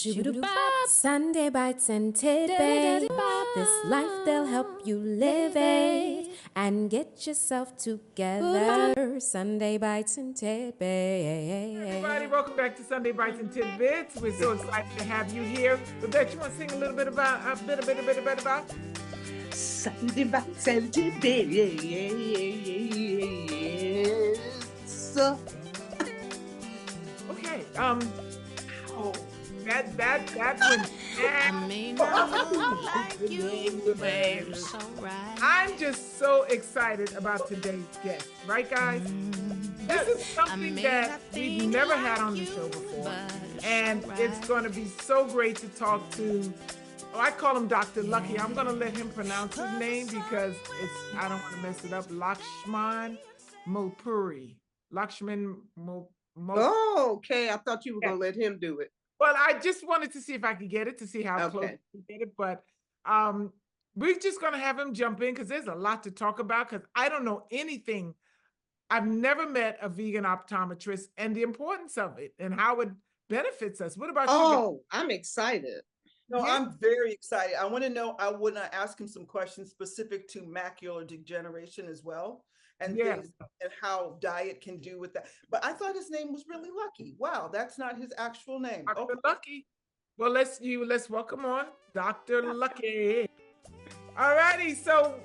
Shoo-doo-bop. Sunday bites and tidbits. This life they'll help you live it and get yourself together. Sunday bites and tidbits. Everybody, welcome back to Sunday Bites and Tidbits. We're so excited to have you here. Babette, you want to sing a little bit about about? Sunday bites and tidbits. Okay. Oh, that one. I may not look like you, but you're so right. I'm just so excited about today's guest, right, guys? This is something that we've never had on the show before, and it's going to be so great to talk to. Oh, I call him Dr. Lucky. I'm going to let him pronounce his name because I don't want to mess it up. Lakshman Mulpuri. Lakshman Oh, okay. I thought you were going to let him do it. Well, I just wanted to see if I could get it, to see how close we get it. But we're just going to have him jump in because there's a lot to talk about because I don't know anything. I've never met a vegan optometrist and the importance of it and how it benefits us. What about you? Oh, I'm excited. No, Yeah. I'm very excited. I want to know, I want to ask him some questions specific to macular degeneration as well, and things and how diet can do with that. But I thought his name was really Lucky. Wow, that's not his actual name. Dr. Lucky. Well, let's welcome on Dr. Lucky. All righty, so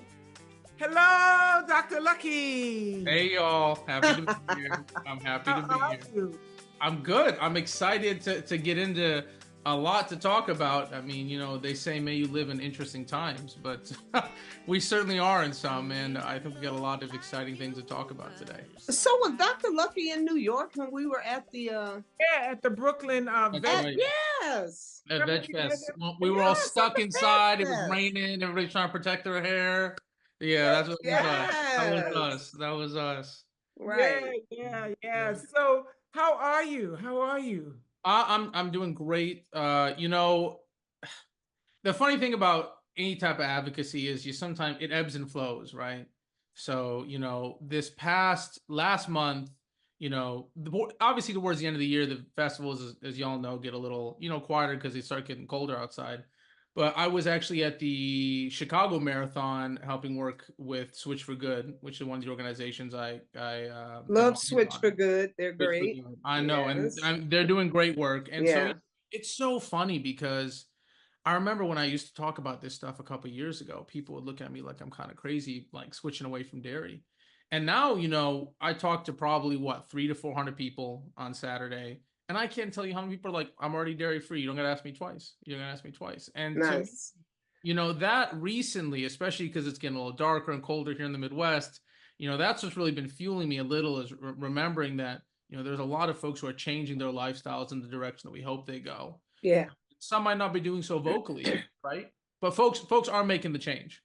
hello, Dr. Lucky. Hey y'all, happy to be here. I'm happy to be here. I'm good. I'm excited to get into a lot to talk about. I mean, you know, they say may you live in interesting times, but we certainly are in some, and I think we got a lot of exciting things to talk about today. So was Dr. Lucky in New York when we were at the at the Brooklyn Veg. Right. Yes. At Veg Fest. We were all stuck inside. It was raining. Everybody's trying to protect their hair. Yeah, that's what that was us. That was us. Right. Yeah. So how are you? I'm doing great. You know, the funny thing about any type of advocacy is sometimes it ebbs and flows, right? So, you know, last month, you know, obviously towards the end of the year, the festivals, as y'all know, get a little, you know, quieter because they start getting colder outside. But I was actually at the Chicago Marathon helping work with Switch for Good, which is one of the organizations I love Switch for Good. They're great. I know, Yes. and they're doing great work. And Yeah. so it's so funny because I remember when I used to talk about this stuff a couple of years ago, people would look at me like I'm kind of crazy, like switching away from dairy. And now, you know, I talked to probably 300 to 400 people on Saturday. And I can't tell you how many people are like, I'm already dairy free. You don't got to ask me twice. You're going to ask me twice. And Nice. you know, that recently, especially because it's getting a little darker and colder here in the Midwest, you know, that's what's really been fueling me a little is remembering that, you know, there's a lot of folks who are changing their lifestyles in the direction that we hope they go. Yeah. Some might not be doing so vocally, right? But folks are making the change.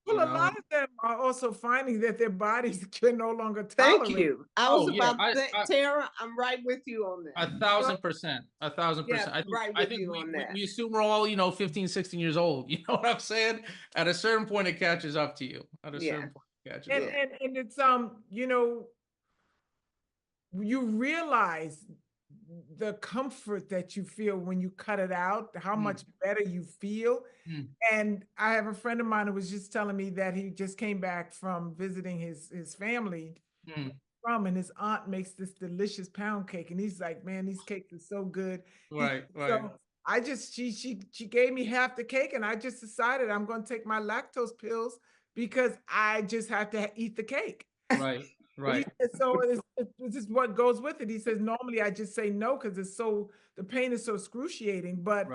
Well, a lot of them are also finding that their bodies can no longer tolerate. Thank you. I was about to say, Tara, I'm right with you on that. 1,000%. 1,000%. Yeah, I think we assume we're all, you know, 15, 16 years old. You know what I'm saying? At a certain point, it catches up to you. At a certain point, it catches up. And it's, you know, you realize the comfort that you feel when you cut it out, how much better you feel. And I have a friend of mine who was just telling me that he just came back from visiting his family and his aunt makes this delicious pound cake. And he's like, man, these cakes are so good. Right. So she gave me half the cake and I just decided I'm going to take my lactose pills because I just have to eat the cake. Right. So it's just what goes with it. He says, normally I just say no because the pain is so excruciating, but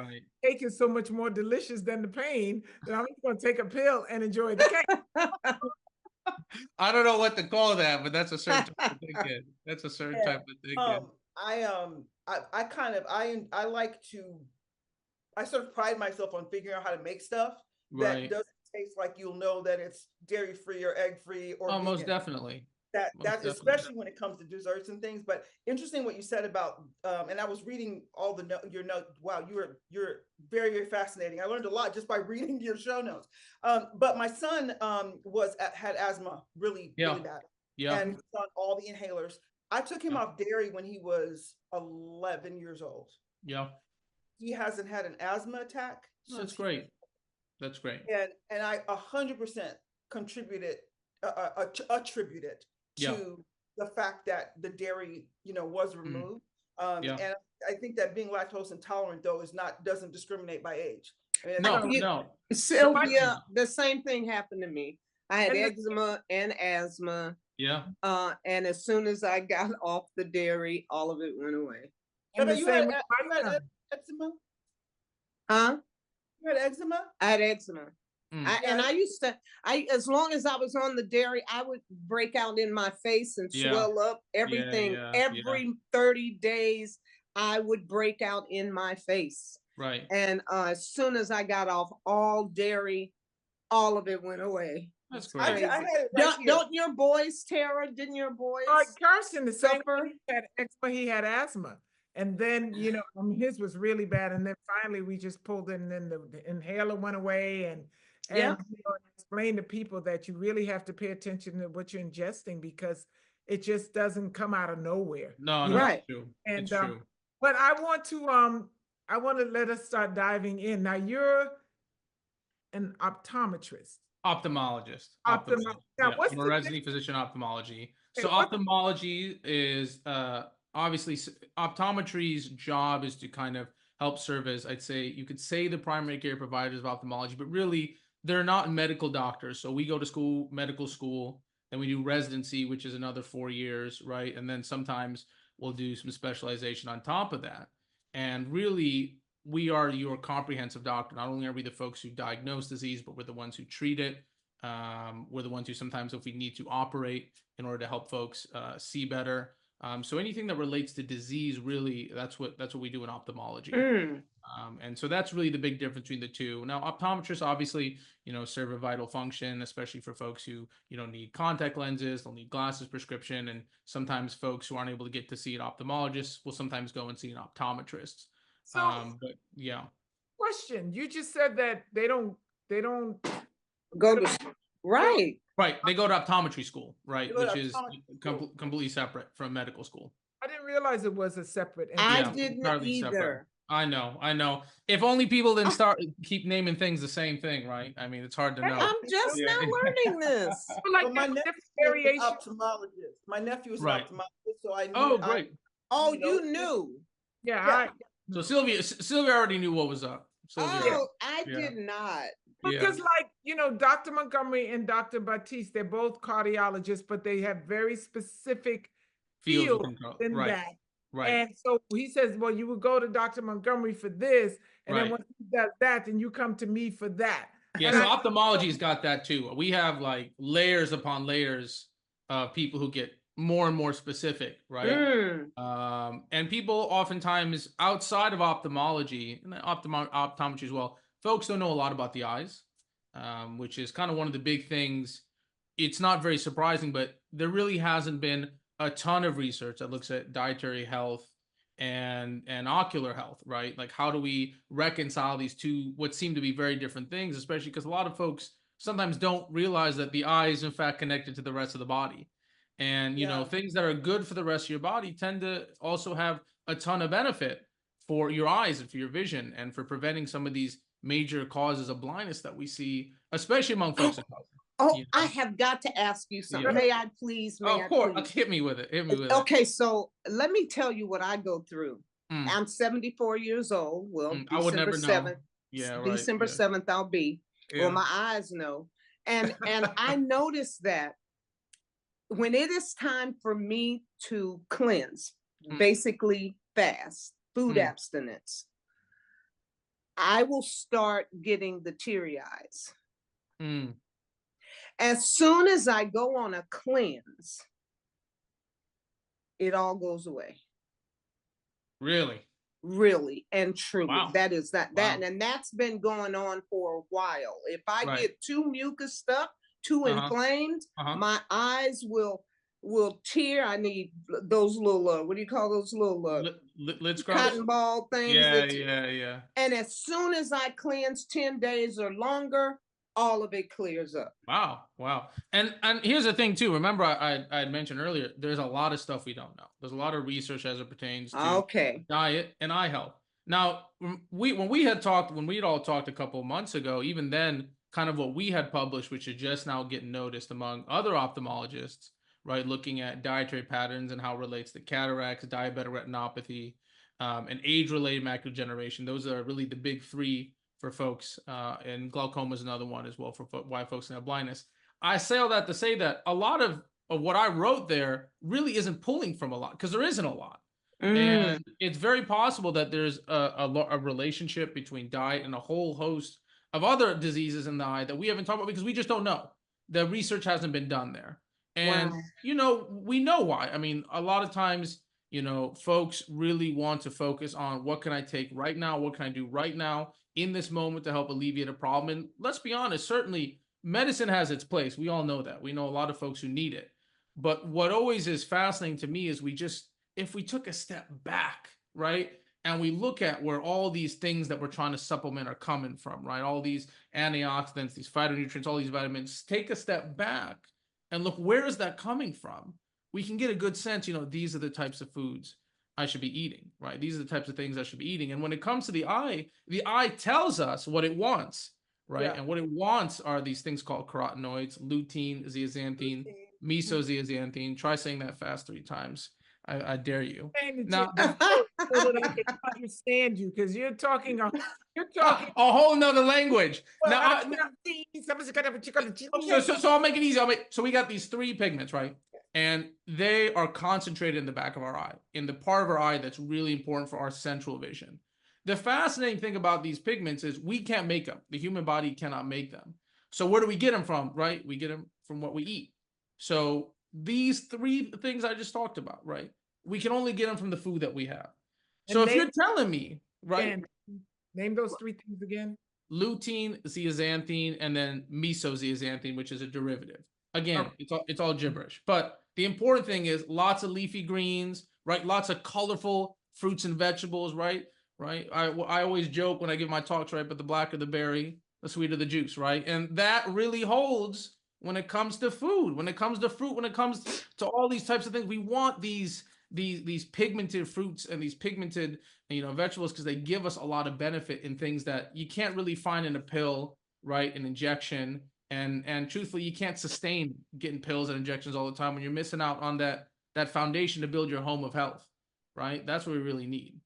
cake is so much more delicious than the pain that I'm just going to take a pill and enjoy the cake. I don't know what to call that, but that's a certain type of thinking. That's a certain type of thinking. I sort of pride myself on figuring out how to make stuff that doesn't taste like you'll know that it's dairy free or egg free or vegan. Most definitely. That's especially when it comes to desserts and things. But interesting what you said about and I was reading all your notes. Wow, you're very, very fascinating. I learned a lot just by reading your show notes. But my son had asthma really bad. Yeah. And he's on all the inhalers. I took him off dairy when he was 11 years old. Yeah. he hasn't had an asthma attack. Oh, that's great. That's great. And I 100% contributed, attributed to the fact that the dairy, was removed. And I think that being lactose intolerant though doesn't discriminate by age. I mean, no. Sylvia, the same thing happened to me. I had eczema and asthma. Yeah. And as soon as I got off the dairy, all of it went away. And you had eczema? Huh? You had eczema? I had eczema. And I used to, as long as I was on the dairy, I would break out in my face and swell up everything. Every 30 days, I would break out in my face. Right. And as soon as I got off all dairy, all of it went away. That's great. I had it right don't your boys, Tara? Didn't your boys? Carson, the same way he had eczema, he had asthma. And then, his was really bad. And then finally we just pulled it, and then the inhaler went away, and explain to people that you really have to pay attention to what you're ingesting, because it just doesn't come out of nowhere. No, right. It's true. And, it's true. But I want to let us start diving in. Now you're an optometrist. Ophthalmologist. Now, what's I'm a resident physician ophthalmology. So ophthalmology is obviously optometry's job is to kind of help serve as, I'd say, you could say the primary care providers of ophthalmology, but really they're not medical doctors. So we go to medical school, then we do residency, which is another 4 years, right? And then sometimes we'll do some specialization on top of that. And really, we are your comprehensive doctor. Not only are we the folks who diagnose disease, but we're the ones who treat it. We're the ones who sometimes, if we need to operate in order to help folks see better. So anything that relates to disease, really, that's what we do in ophthalmology. And so that's really the big difference between the two. Now, optometrists obviously, serve a vital function, especially for folks who, need contact lenses, they'll need glasses prescription. And sometimes folks who aren't able to get to see an ophthalmologist will sometimes go and see an optometrist. So, but yeah. Question. You just said that they don't go to right. Right. They go to optometry school, right? Which is completely separate from medical school. I didn't realize it was a separate. I didn't either. Separate. I know. If only people didn't keep naming things the same thing, right? I mean, it's hard to know. I'm just now learning this. Like my nephew is an ophthalmologist. My nephew is an ophthalmologist, so I knew. Oh, great. You knew. Yeah. So Sylvia already knew what was up. I did not. Because Dr. Montgomery and Dr. Batiste, they're both cardiologists, but they have very specific fields in that. Right. And so he says, well, you would go to Dr. Montgomery for this, and then once he does that, then you come to me for that. Yeah, so ophthalmology's got that too. We have like layers upon layers of people who get more and more specific, right? And people oftentimes outside of ophthalmology and optometry as well, folks don't know a lot about the eyes, which is kind of one of the big things. It's not very surprising, but there really hasn't been a ton of research that looks at dietary health and ocular health, right? Like, how do we reconcile these two, what seem to be very different things, especially because a lot of folks sometimes don't realize that the eye is in fact connected to the rest of the body. And, things that are good for the rest of your body tend to also have a ton of benefit for your eyes and for your vision and for preventing some of these major causes of blindness that we see, especially among folks in health. I have got to ask you something. May I please? Of course. Hit me with it. Okay, so let me tell you what I go through. I'm 74 years old. Well, I would never know. 7th. December 7th, I'll be. Well, my eyes know. And I noticed that when it is time for me to cleanse, basically fast, food abstinence, I will start getting the teary eyes. As soon as I go on a cleanse, it all goes away. Really and truly. Wow. That is that. And that's been going on for a while. If I get too mucus stuff, too inflamed, my eyes will tear. I need those little what do you call those little lid scrubs? Cotton ball things. Yeah. And as soon as I cleanse 10 days or longer, all of it clears up. Wow. And here's the thing too. Remember, I had mentioned earlier, there's a lot of stuff we don't know. There's a lot of research as it pertains to diet and eye health. Now, when we had all talked a couple of months ago, even then, kind of what we had published, which is just now getting noticed among other ophthalmologists, right? Looking at dietary patterns and how it relates to cataracts, diabetic retinopathy, and age-related macular degeneration. Those are really the big three for folks, and glaucoma is another one as well for why folks have blindness. I say all that to say that a lot of what I wrote there really isn't pulling from a lot, because there isn't a lot. And it's very possible that there's a relationship between diet and a whole host of other diseases in the eye that we haven't talked about because we just don't know. The research hasn't been done there. And, we know why. I mean, a lot of times, folks really want to focus on what can I take right now? What can I do right now in this moment to help alleviate a problem? And let's be honest, certainly medicine has its place. We all know that. We know a lot of folks who need it. But what always is fascinating to me is if we took a step back, right, and we look at where all these things that we're trying to supplement are coming from, right, all these antioxidants, these phytonutrients, all these vitamins, take a step back and look, where is that coming from? We can get a good sense, these are the types of foods I should be eating, right? These are the types of things I should be eating. And when it comes to the eye tells us what it wants, right? Yeah. And what it wants are these things called carotenoids, lutein, zeaxanthin, mesozeaxanthin. Try saying that fast 3 times. I dare you. Now, so that I can understand you, because you're talking a whole nother language. Now, so I'll make it easy. So we got these 3 pigments, right? And they are concentrated in the back of our eye, in the part of our eye that's really important for our central vision. The fascinating thing about these pigments is we can't make them. The human body cannot make them. So where do we get them from, right? We get them from what we eat. So these 3 things I just talked about, right? We can only get them from the food that we have. So if you're telling me, right? Name those 3 things again. Lutein, zeaxanthin, and then mesozeaxanthin, which is a derivative. Again, it's all gibberish. But the important thing is lots of leafy greens, right? Lots of colorful fruits and vegetables, right? Right. I always joke when I give my talks, right? But the blacker the berry, the sweeter the juice, right? And that really holds when it comes to food, when it comes to fruit, when it comes to all these types of things. We want these pigmented fruits and these pigmented, vegetables, because they give us a lot of benefit in things that you can't really find in a pill, right? An injection. And truthfully, you can't sustain getting pills and injections all the time when you're missing out on that foundation to build your home of health, right? That's what we really need.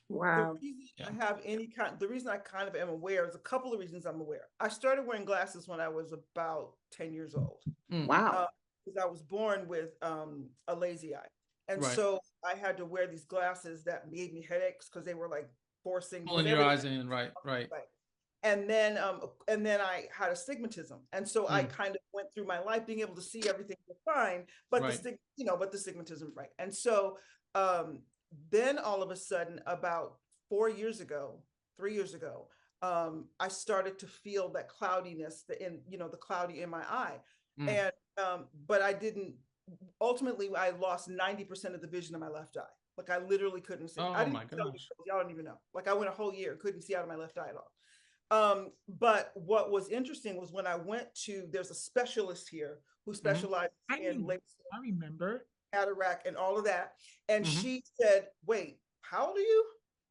Wow. The reason I kind of am aware is a couple of reasons I'm aware. I started wearing glasses when I was about 10 years old. Wow. Because I was born with a lazy eye. And so I had to wear these glasses that gave me headaches because they were like forcing pulling your eyes in, right. And then I had astigmatism, and so I kind of went through my life being able to see everything fine, but the astigmatism, right? And so then all of a sudden, about 3 years ago, I started to feel that cloudiness, the cloudy in my eye, and but I didn't. Ultimately, I lost 90% of the vision of my left eye. Like I literally couldn't see. Oh my gosh! Y'all don't even know. Like I went a whole year, couldn't see out of my left eye at all. But what was interesting was when I went there's a specialist here who specializes in laser, I remember, cataract and all of that. And she said, wait, how old are you?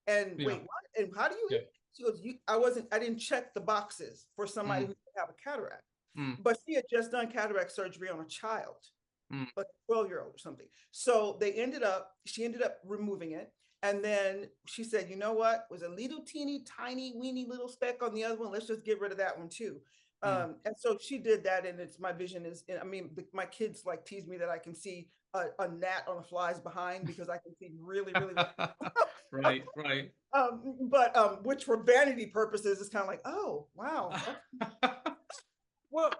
And wait, what? And how do you eat? She goes, I didn't check the boxes for somebody who have a cataract. But she had just done cataract surgery on a child, like a 12-year-old or something. So she ended up removing it. And then she said, you know what? It was a little teeny tiny weeny little speck on the other one. Let's just get rid of that one too. And so she did that, and my vision is, my kids like tease me that I can see a gnat on a fly's behind because I can see really, really well. Right. But which for vanity purposes is kind of like, oh, wow. Well,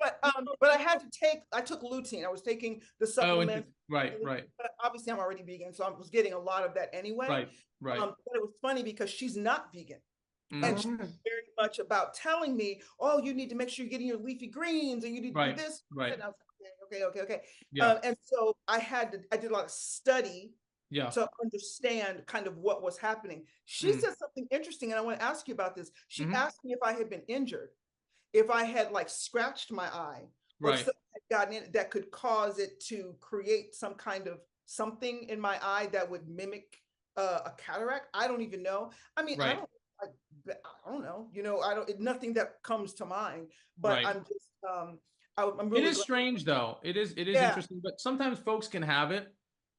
but I took lutein. I was taking the supplement. Right. But obviously I'm already vegan, so I was getting a lot of that anyway. Right. But it was funny because she's not vegan. And she's very much about telling me, oh, you need to make sure you're getting your leafy greens and you need to do this. Right. And I was like, okay. Yeah. And so I did a lot of study to understand kind of what was happening. She said something interesting, and I want to ask you about this. She asked me if I had been injured, if I had like scratched my eye, or something had gotten in that could cause it to create some kind of something in my eye that would mimic a cataract. I don't even know. I mean, Right. I don't know. You know, nothing that comes to mind. But Right. I'm just I'm It really is glad. strange though. It is Yeah. interesting, but sometimes folks can have it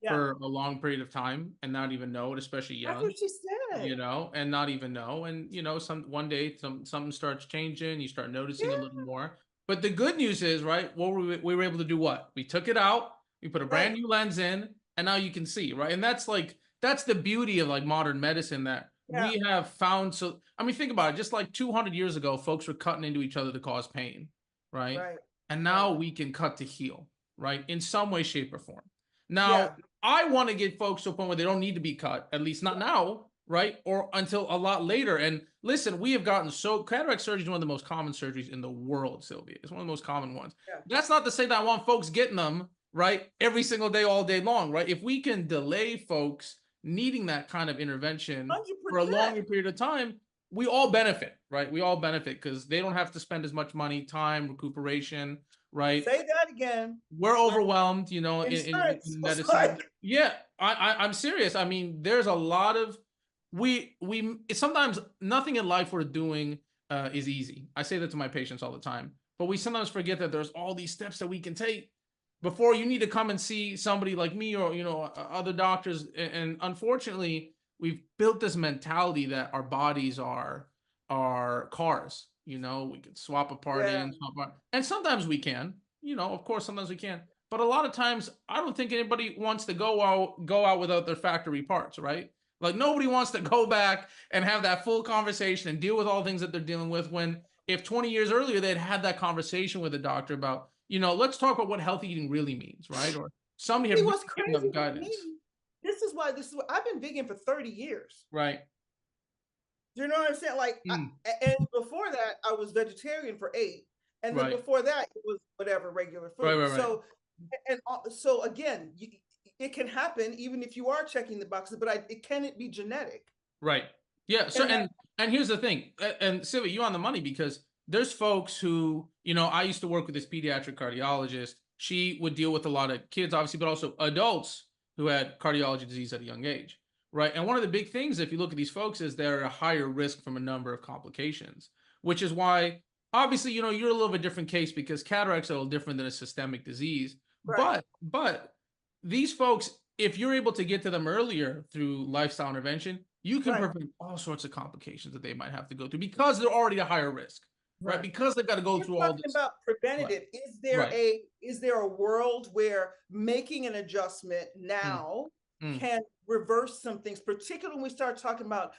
for a long period of time and not even know it, especially That's young, what she said. you know, and not even know. And you know, one day something starts changing, you start noticing a little more. But the good news is, right, well, we were able to do what? We took it out, we put a brand new lens in, and now you can see, right? And that's the beauty of like modern medicine, that we have found. So I mean, think about it, just like 200 years ago, folks were cutting into each other to cause pain, right? And now we can cut to heal, right? In some way, shape, or form. Now, I want to get folks to a point where they don't need to be cut, at least not now, right? Or until a lot later. And listen, we have gotten cataract surgery is one of the most common surgeries in the world, Sylvia. It's one of the most common ones. That's not to say that I want folks getting them, right, every single day, all day long, right? If we can delay folks needing that kind of intervention 100%. for a longer period of time, we all benefit, right? We all benefit because they don't have to spend as much money, time, recuperation, right? Say that again. We're overwhelmed, you know, in medicine. Yeah, I'm serious. I mean, there's a lot of sometimes nothing in life we're doing is easy. I say that to my patients all the time, but we sometimes forget that there's all these steps that we can take before you need to come and see somebody like me or, you know, other doctors. And unfortunately, we've built this mentality that our bodies are cars. You know, we can swap a part in, swap apart, and sometimes we can. You know, of course, sometimes we can, but a lot of times, I don't think anybody wants to go out without their factory parts, right? Like nobody wants to go back and have that full conversation and deal with all the things that they're dealing with. When if 20 years earlier they'd had that conversation with a doctor about, you know, let's talk about what healthy eating really means, right? Or somebody had what's given crazy them guidance. This is why I've been vegan for 30 years. Right. You know what I'm saying? Like, and before that, I was vegetarian for 8. And then before that, it was whatever, regular food. Right. So again, it can happen even if you are checking the boxes, but can it be genetic? Right. Yeah. So, and here's the thing, and Sylvia, you on the money, because there's folks who, you know, I used to work with this pediatric cardiologist. She would deal with a lot of kids, obviously, but also adults who had cardiology disease at a young age. Right. And one of the big things, if you look at these folks, is they're a higher risk from a number of complications, which is why, obviously, you know, you're a little bit different case because cataracts are a little different than a systemic disease. Right. But these folks, if you're able to get to them earlier through lifestyle intervention, you can prevent all sorts of complications that they might have to go through because they're already a higher risk, right? Because they've got to go through all this. About preventative, is there a world where making an adjustment now can reverse some things, particularly when we start talking about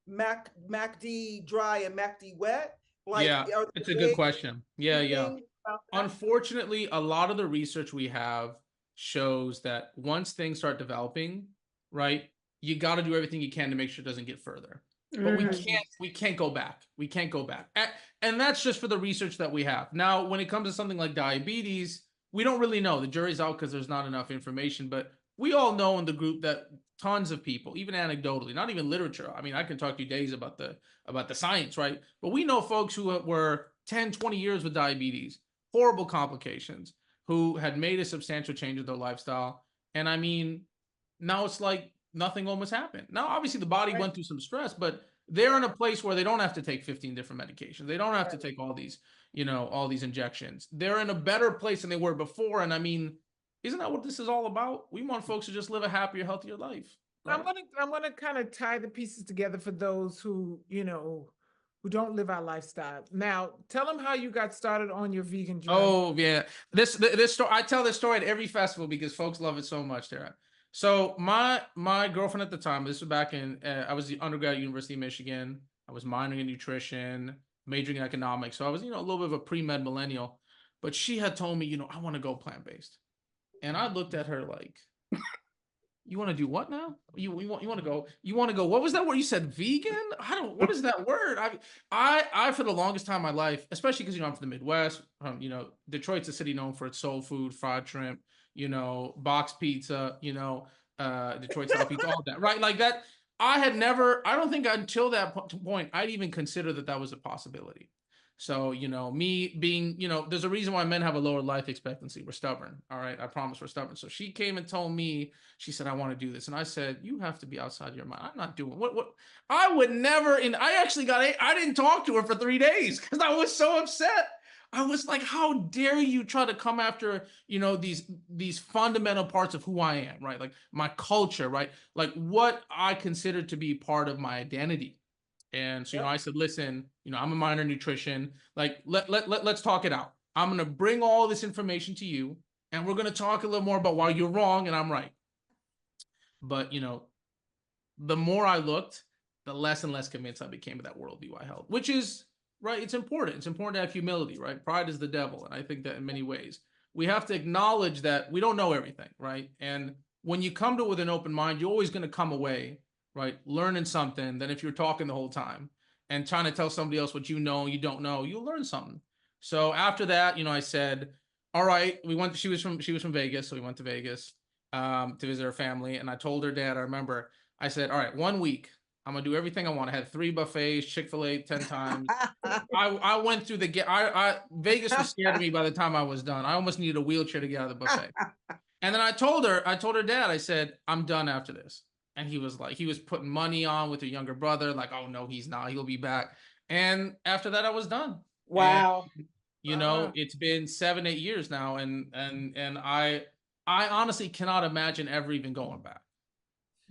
MACD dry and MACD wet? Like, it's a good question. Unfortunately, a lot of the research we have shows that once things start developing, right, you got to do everything you can to make sure it doesn't get further. But we can't go back. We can't go back. And that's just for the research that we have. Now, when it comes to something like diabetes, we don't really know. The jury's out because there's not enough information. But we all know in the group that tons of people, even anecdotally, not even literature. I mean, I can talk to you days about the science, right? But we know folks who were 10, 20 years with diabetes, horrible complications, who had made a substantial change in their lifestyle. And I mean, now it's like nothing almost happened. Now, obviously, the body went through some stress, but they're in a place where they don't have to take 15 different medications. They don't have to take all these, you know, all these injections. They're in a better place than they were before. And I mean, isn't that what this is all about? We want folks to just live a happier, healthier life. Right? I'm gonna kind of tie the pieces together for those who, you know, who don't live our lifestyle. Now, tell them how you got started on your vegan journey. Oh yeah, this story, I tell this story at every festival because folks love it so much, Tara. So my girlfriend at the time, this was back in, I was the undergrad at University of Michigan. I was minoring in nutrition, majoring in economics. So I was, you know, a little bit of a pre-med millennial, but she had told me, you know, I want to go plant-based. And I looked at her like, you want to do what now? You want to go, what was that word you said? Vegan? What is that word? I for the longest time in my life, especially because, you know, I'm from the Midwest, you know, Detroit's a city known for its soul food, fried shrimp, you know, box pizza, you know, Detroit style pizza, all that, right? Like that. I don't think until that point, I'd even consider that was a possibility. So, you know, me being, you know, there's a reason why men have a lower life expectancy. We're stubborn. All right. I promise we're stubborn. So she came and told me, she said, I want to do this. And I said, you have to be outside your mind. I'm not doing what I would never. And I actually I didn't talk to her for 3 days because I was so upset. I was like, how dare you try to come after, you know, these fundamental parts of who I am, right? Like my culture, right? Like what I consider to be part of my identity. And so, you know, I said, listen, you know, I'm a minor in nutrition. Like, let's talk it out. I'm going to bring all this information to you, and we're going to talk a little more about why you're wrong and I'm right. But, you know, the more I looked, the less and less convinced I became of that worldview I held, which is, right, it's important. It's important to have humility, right? Pride is the devil. And I think that in many ways, we have to acknowledge that we don't know everything, right? And when you come to it with an open mind, you're always going to come away, right, learning something than if you're talking the whole time and trying to tell somebody else what you know, you don't know, you'll learn something. So after that, you know, I said, all right, she was from Vegas. So we went to Vegas to visit her family. And I told her dad, I remember, I said, all right, 1 week, I'm gonna do everything I want. I had 3 buffets, Chick-fil-A 10 times. I went through Vegas was scared of me by the time I was done. I almost needed a wheelchair to get out of the buffet. And then I told her dad, I said, I'm done after this. And he was like, he was putting money on with her younger brother, like, oh no, he's not, he'll be back. And after that, I was done. Wow. And, you know, it's been 7, 8 years now. And I honestly cannot imagine ever even going back.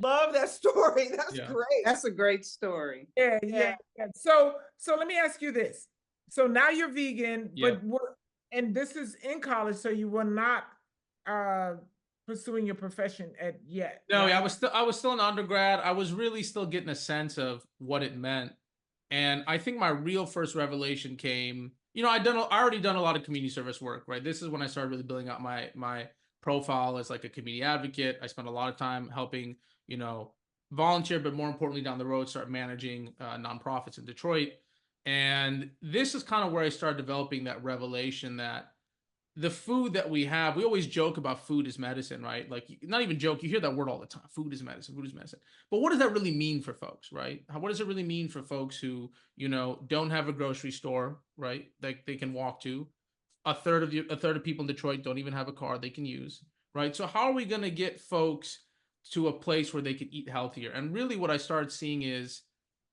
Love that story. That's great. That's a great story. Yeah. So let me ask you this. So now you're vegan, but and this is in college, so you were not pursuing your profession yet. No, right? I was still an undergrad. I was really still getting a sense of what it meant. And I think my real first revelation came, you know, I already done a lot of community service work, right? This is when I started really building out my profile as like a community advocate. I spent a lot of time helping, you know, volunteer, but more importantly, down the road, start managing nonprofits in Detroit. And this is kind of where I started developing that revelation that the food that we have, we always joke about food is medicine, right? Like, not even joke, you hear that word all the time, food is medicine, food is medicine. But what does that really mean for folks, right? What does it really mean for folks who, you know, don't have a grocery store, right, that they can walk to? A third of people in Detroit don't even have a car they can use, right? So how are we going to get folks to a place where they can eat healthier? And really what I started seeing is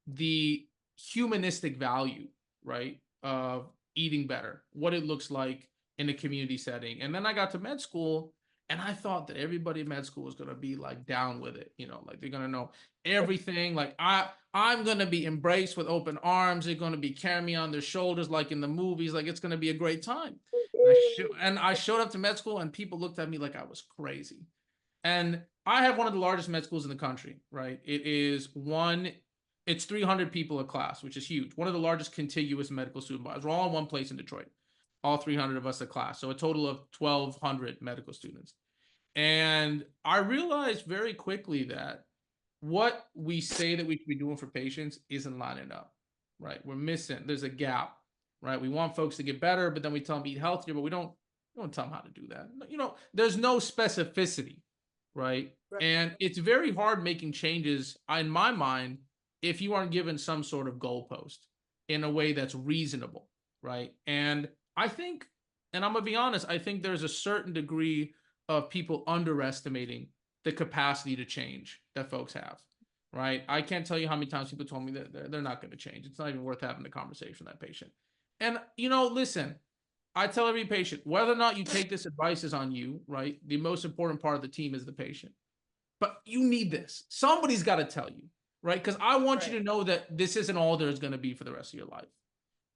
the humanistic value, right, of eating better, what it looks like in a community setting. And then I got to med school and I thought that everybody in med school was going to be like down with it, you know, like they're going to know everything. Like I'm going to be embraced with open arms. They're going to be carrying me on their shoulders, like in the movies, like it's going to be a great time. And I showed up to med school and people looked at me like I was crazy. And I have one of the largest med schools in the country, right? It's 300 people a class, which is huge. One of the largest contiguous medical student bodies. We're all in one place in Detroit. All 300 of us a class. So a total of 1,200 medical students. And I realized very quickly that what we say that we should be doing for patients isn't lining up, right? We're missing, there's a gap, right? We want folks to get better, but then we tell them to eat healthier, but we don't tell them how to do that. You know, there's no specificity, right? And it's very hard making changes, in my mind, if you aren't given some sort of goalpost in a way that's reasonable, right? And I think, and I'm going to be honest, I think there's a certain degree of people underestimating the capacity to change that folks have, right? I can't tell you how many times people told me that they're not going to change. It's not even worth having the conversation with that patient. And, you know, listen, I tell every patient, whether or not you take this advice is on you, right? The most important part of the team is the patient. But you need this. Somebody's got to tell you, right? Because I want you to know that this isn't all there's going to be for the rest of your life.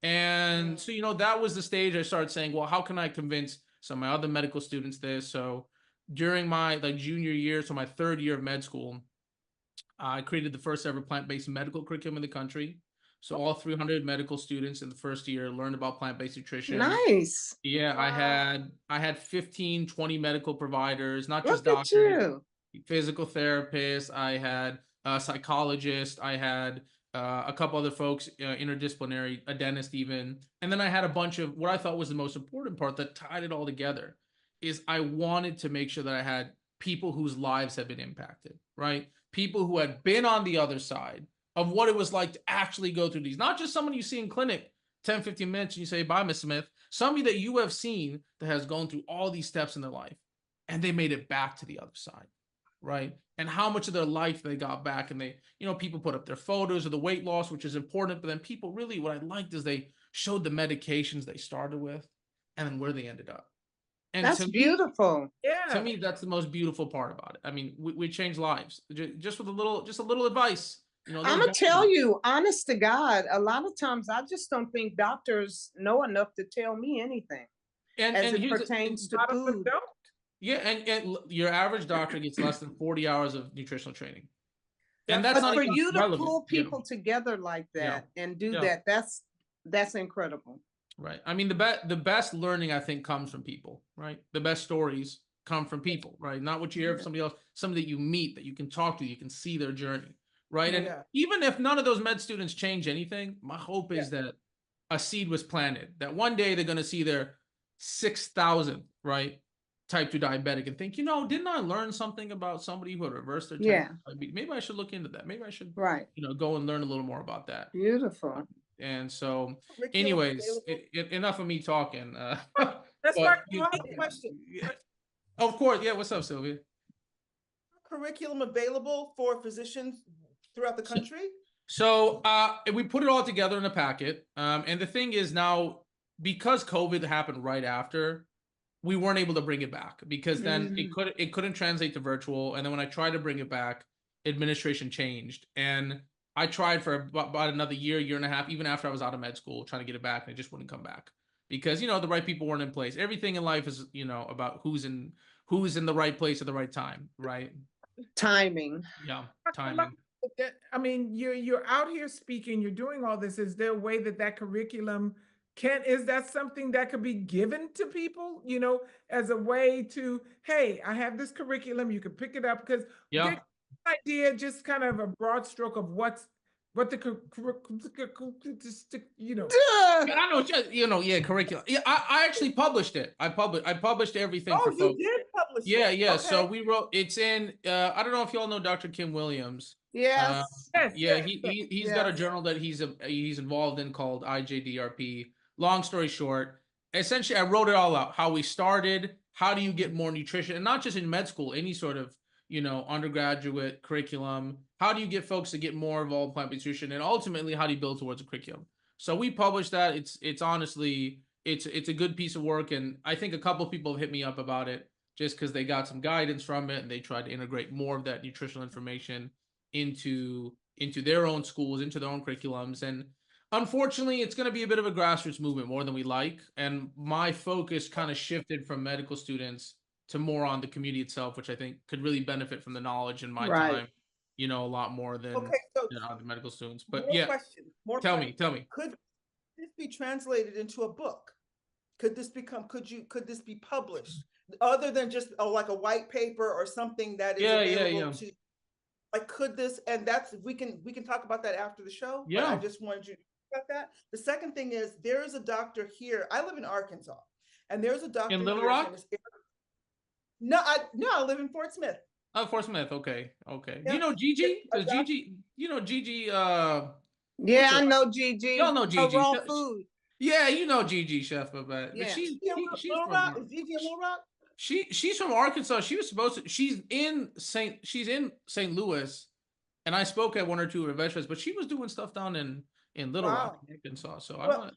And so, you know, that was the stage I started saying, well, how can I convince some of my other medical students this? So during my junior year, so my 3rd year of med school, I created the first ever plant-based medical curriculum in the country. So all 300 medical students in the first year learned about plant-based nutrition. Nice. Yeah, wow. I had 15, 20 medical providers, not just Look doctors, physical therapists. I had a psychologist. I had a couple other folks, interdisciplinary, a dentist even. And then I had a bunch of what I thought was the most important part that tied it all together is I wanted to make sure that I had people whose lives had been impacted, right? People who had been on the other side of what it was like to actually go through these, not just someone you see in clinic, 10, 15 minutes and you say, bye, Miss Smith. Somebody that you have seen that has gone through all these steps in their life and they made it back to the other side, right? And how much of their life they got back. And they, people put up their photos of the weight loss, which is important. But then people really, what I liked is they showed the medications they started with and then where they ended up. And that's beautiful. To me, that's the most beautiful part about it. I mean, we change lives just with a little advice. I'm gonna tell you, honest to God, a lot of times I just don't think doctors know enough to tell me anything as it pertains to food. Yeah, and your average doctor gets less than 40 hours of nutritional training. And that's not for you to pull people together like that and do that, that's incredible. Right. I mean, the best learning, I think, comes from people, right? The best stories come from people, right? Not what you hear from somebody else, somebody that you meet, that you can talk to, you can see their journey, right? And even if none of those med students change anything, my hope is that a seed was planted, that one day they're going to see their 6,000th, right, type 2 diabetic and think, didn't I learn something about somebody who had reversed their type 2 diabetes? Maybe I should look into that. Maybe I should, go and learn a little more about that. Beautiful. And so, anyways, enough of me talking. That's my question. Of course, yeah. What's up, Sylvia? Curriculum available for physicians throughout the country? So we put it all together in a packet. And the thing is now, because COVID happened right after, we weren't able to bring it back because then it couldn't translate to virtual. And then when I tried to bring it back, administration changed. And I tried for about another year and a half, even after I was out of med school, trying to get it back, and it just wouldn't come back because, the right people weren't in place. Everything in life is, about who's in the right place at the right time, right? Timing. Yeah, timing. I mean, you're out here speaking, you're doing all this. Is there a way that curriculum is that something that could be given to people, as a way to, hey, I have this curriculum, you can pick it up, because idea, just kind of a broad stroke of what the curriculum. Yeah, I actually published it. I published everything for folks. You did publish it. Yeah. Okay. So we wrote. It's in. I don't know if y'all know Dr. Kim Williams. Yes. He's got a journal that he's involved in called IJDRP. Long story short, essentially, I wrote it all out. How we started. How do you get more nutrition, and not just in med school, any sort of undergraduate curriculum. How do you get folks to get more involved in plant nutrition, and ultimately, how do you build towards a curriculum? So we published that. It's honestly, it's a good piece of work, and I think a couple of people have hit me up about it just because they got some guidance from it, and they tried to integrate more of that nutritional information into their own schools, into their own curriculums. And unfortunately, it's going to be a bit of a grassroots movement more than we like. And my focus kind of shifted from medical students to more on the community itself, which I think could really benefit from the knowledge in my time, a lot more than the medical students. But tell me. Could this be translated into a book? Could this be published other than just like a white paper or something that is available to, like, could this, and that's, we can talk about that after the show. Yeah. I just wanted you to talk about that. The second thing is, there is a doctor here. I live in Arkansas, and there's a doctor in Little Rock. No, I live in Fort Smith. Oh, Fort Smith. Okay. Yeah. You know Gigi? Does Gigi? Gigi? Yeah, I know Gigi. Y'all know Gigi. Raw food. Yeah, you know Gigi, Chef. But she's Little Rock. Is Gigi in Little Rock? She's from Arkansas. She's in St. Louis, and I spoke at one or two of her vegetables, but she was doing stuff down in Little Rock, Arkansas. So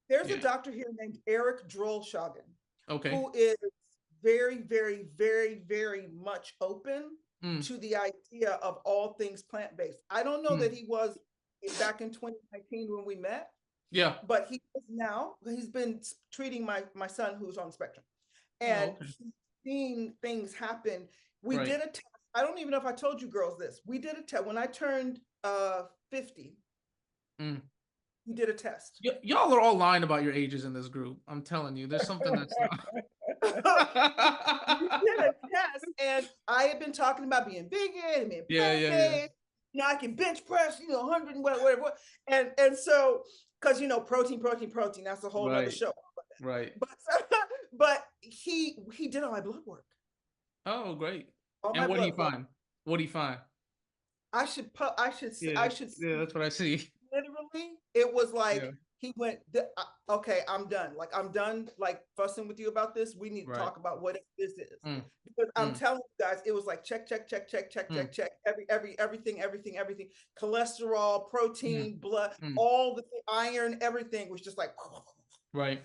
there's a doctor here named Eric Drollshagen. Okay. Who is very, very, very, very much open to the idea of all things plant-based. I don't know that he was back in 2019 when we met. Yeah. But he is now. He's been treating my son who's on the spectrum. And he's seen things happen. We did a test. I don't even know if I told you girls this. We did a test. When I turned 50, we did a test. Y'all are all lying about your ages in this group. I'm telling you, there's something that's not. We did a test, and I had been talking about being vegan and being plant-based. I can bench press, 100 and whatever. And so, because protein, that's a whole other show. Right. But he did all my blood work. Oh, great. And what do you find? What do you find? I should Yeah, that's what I see. Literally, it was like he went, okay, I'm done. Like, I'm done, like, fussing with you about this. We need to talk about what this is. Because I'm telling you guys, it was like check, check, check, check, check, check, check. Everything. Cholesterol, protein, blood, all the iron, everything was just like, right.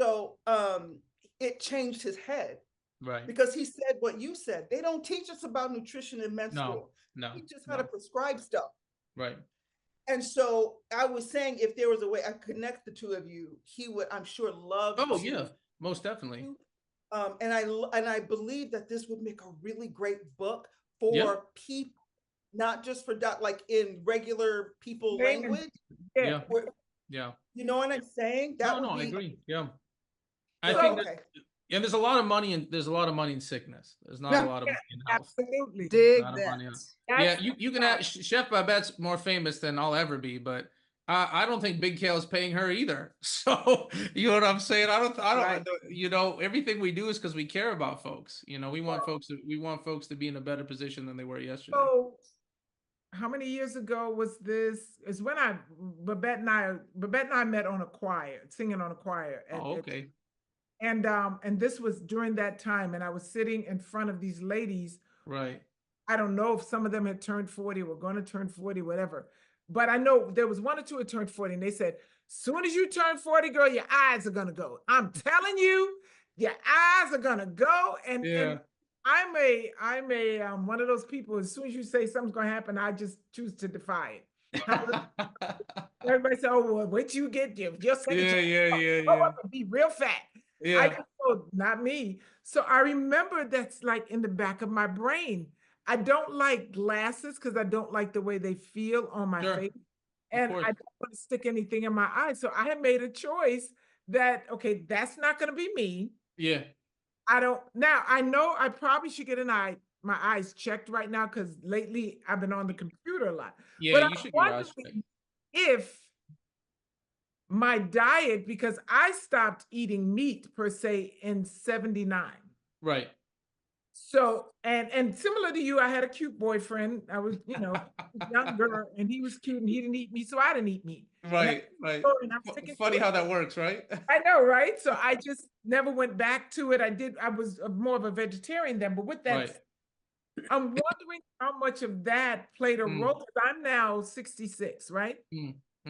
So it changed his head. Right. Because he said what you said. They don't teach us about nutrition in med school. No. They teach us how to prescribe stuff. Right. And so I was saying, if there was a way I could connect the two of you, he would, I'm sure, love. Oh, yeah, most definitely. And I believe that this would make a really great book for people, not just for like in regular people language. Yeah. You know what I'm saying? That I agree. Yeah. I So, think that, and there's a lot of money in sickness. There's not a lot of money in health. Absolutely. Dig that. Yeah, you can add Chef Babette's more famous than I'll ever be, but I don't think Big Kale is paying her either. So you know what I'm saying? I don't. You know, everything we do is because we care about folks. You know, we want folks to be in a better position than they were yesterday. So, how many years ago was this? Is when Babette and I met on a choir, singing on a choir. Okay. And this was during that time, and I was sitting in front of these ladies. Right. I don't know if some of them had turned 40, were going to turn 40, whatever. But I know there was one or two who turned 40, and they said, soon as you turn 40, girl, your eyes are going to go. I'm telling you, your eyes are going to go. And I'm one of those people, as soon as you say something's going to happen, I just choose to defy it. Everybody say, oh, well, wait till you get your second chance. I'm going to be real fat. I just know, not me. So I remember that's like in the back of my brain. I don't like glasses because I don't like the way they feel on my face. And I don't want to stick anything in my eyes. So I had made a choice that, okay, that's not going to be me. Yeah. Now I know I probably should get my eyes checked right now because lately I've been on the computer a lot. Yeah, but you should get your eyes checked. If my diet, because I stopped eating meat per se in 79. Right. So, and similar to you, I had a cute boyfriend. I was, younger, and he was cute, and he didn't eat meat, so I didn't eat meat. Right. Funny how that works, right? I know, right? So I just never went back to it. I was more of a vegetarian then, but with that, I'm wondering how much of that played a role, because I'm now 66, right?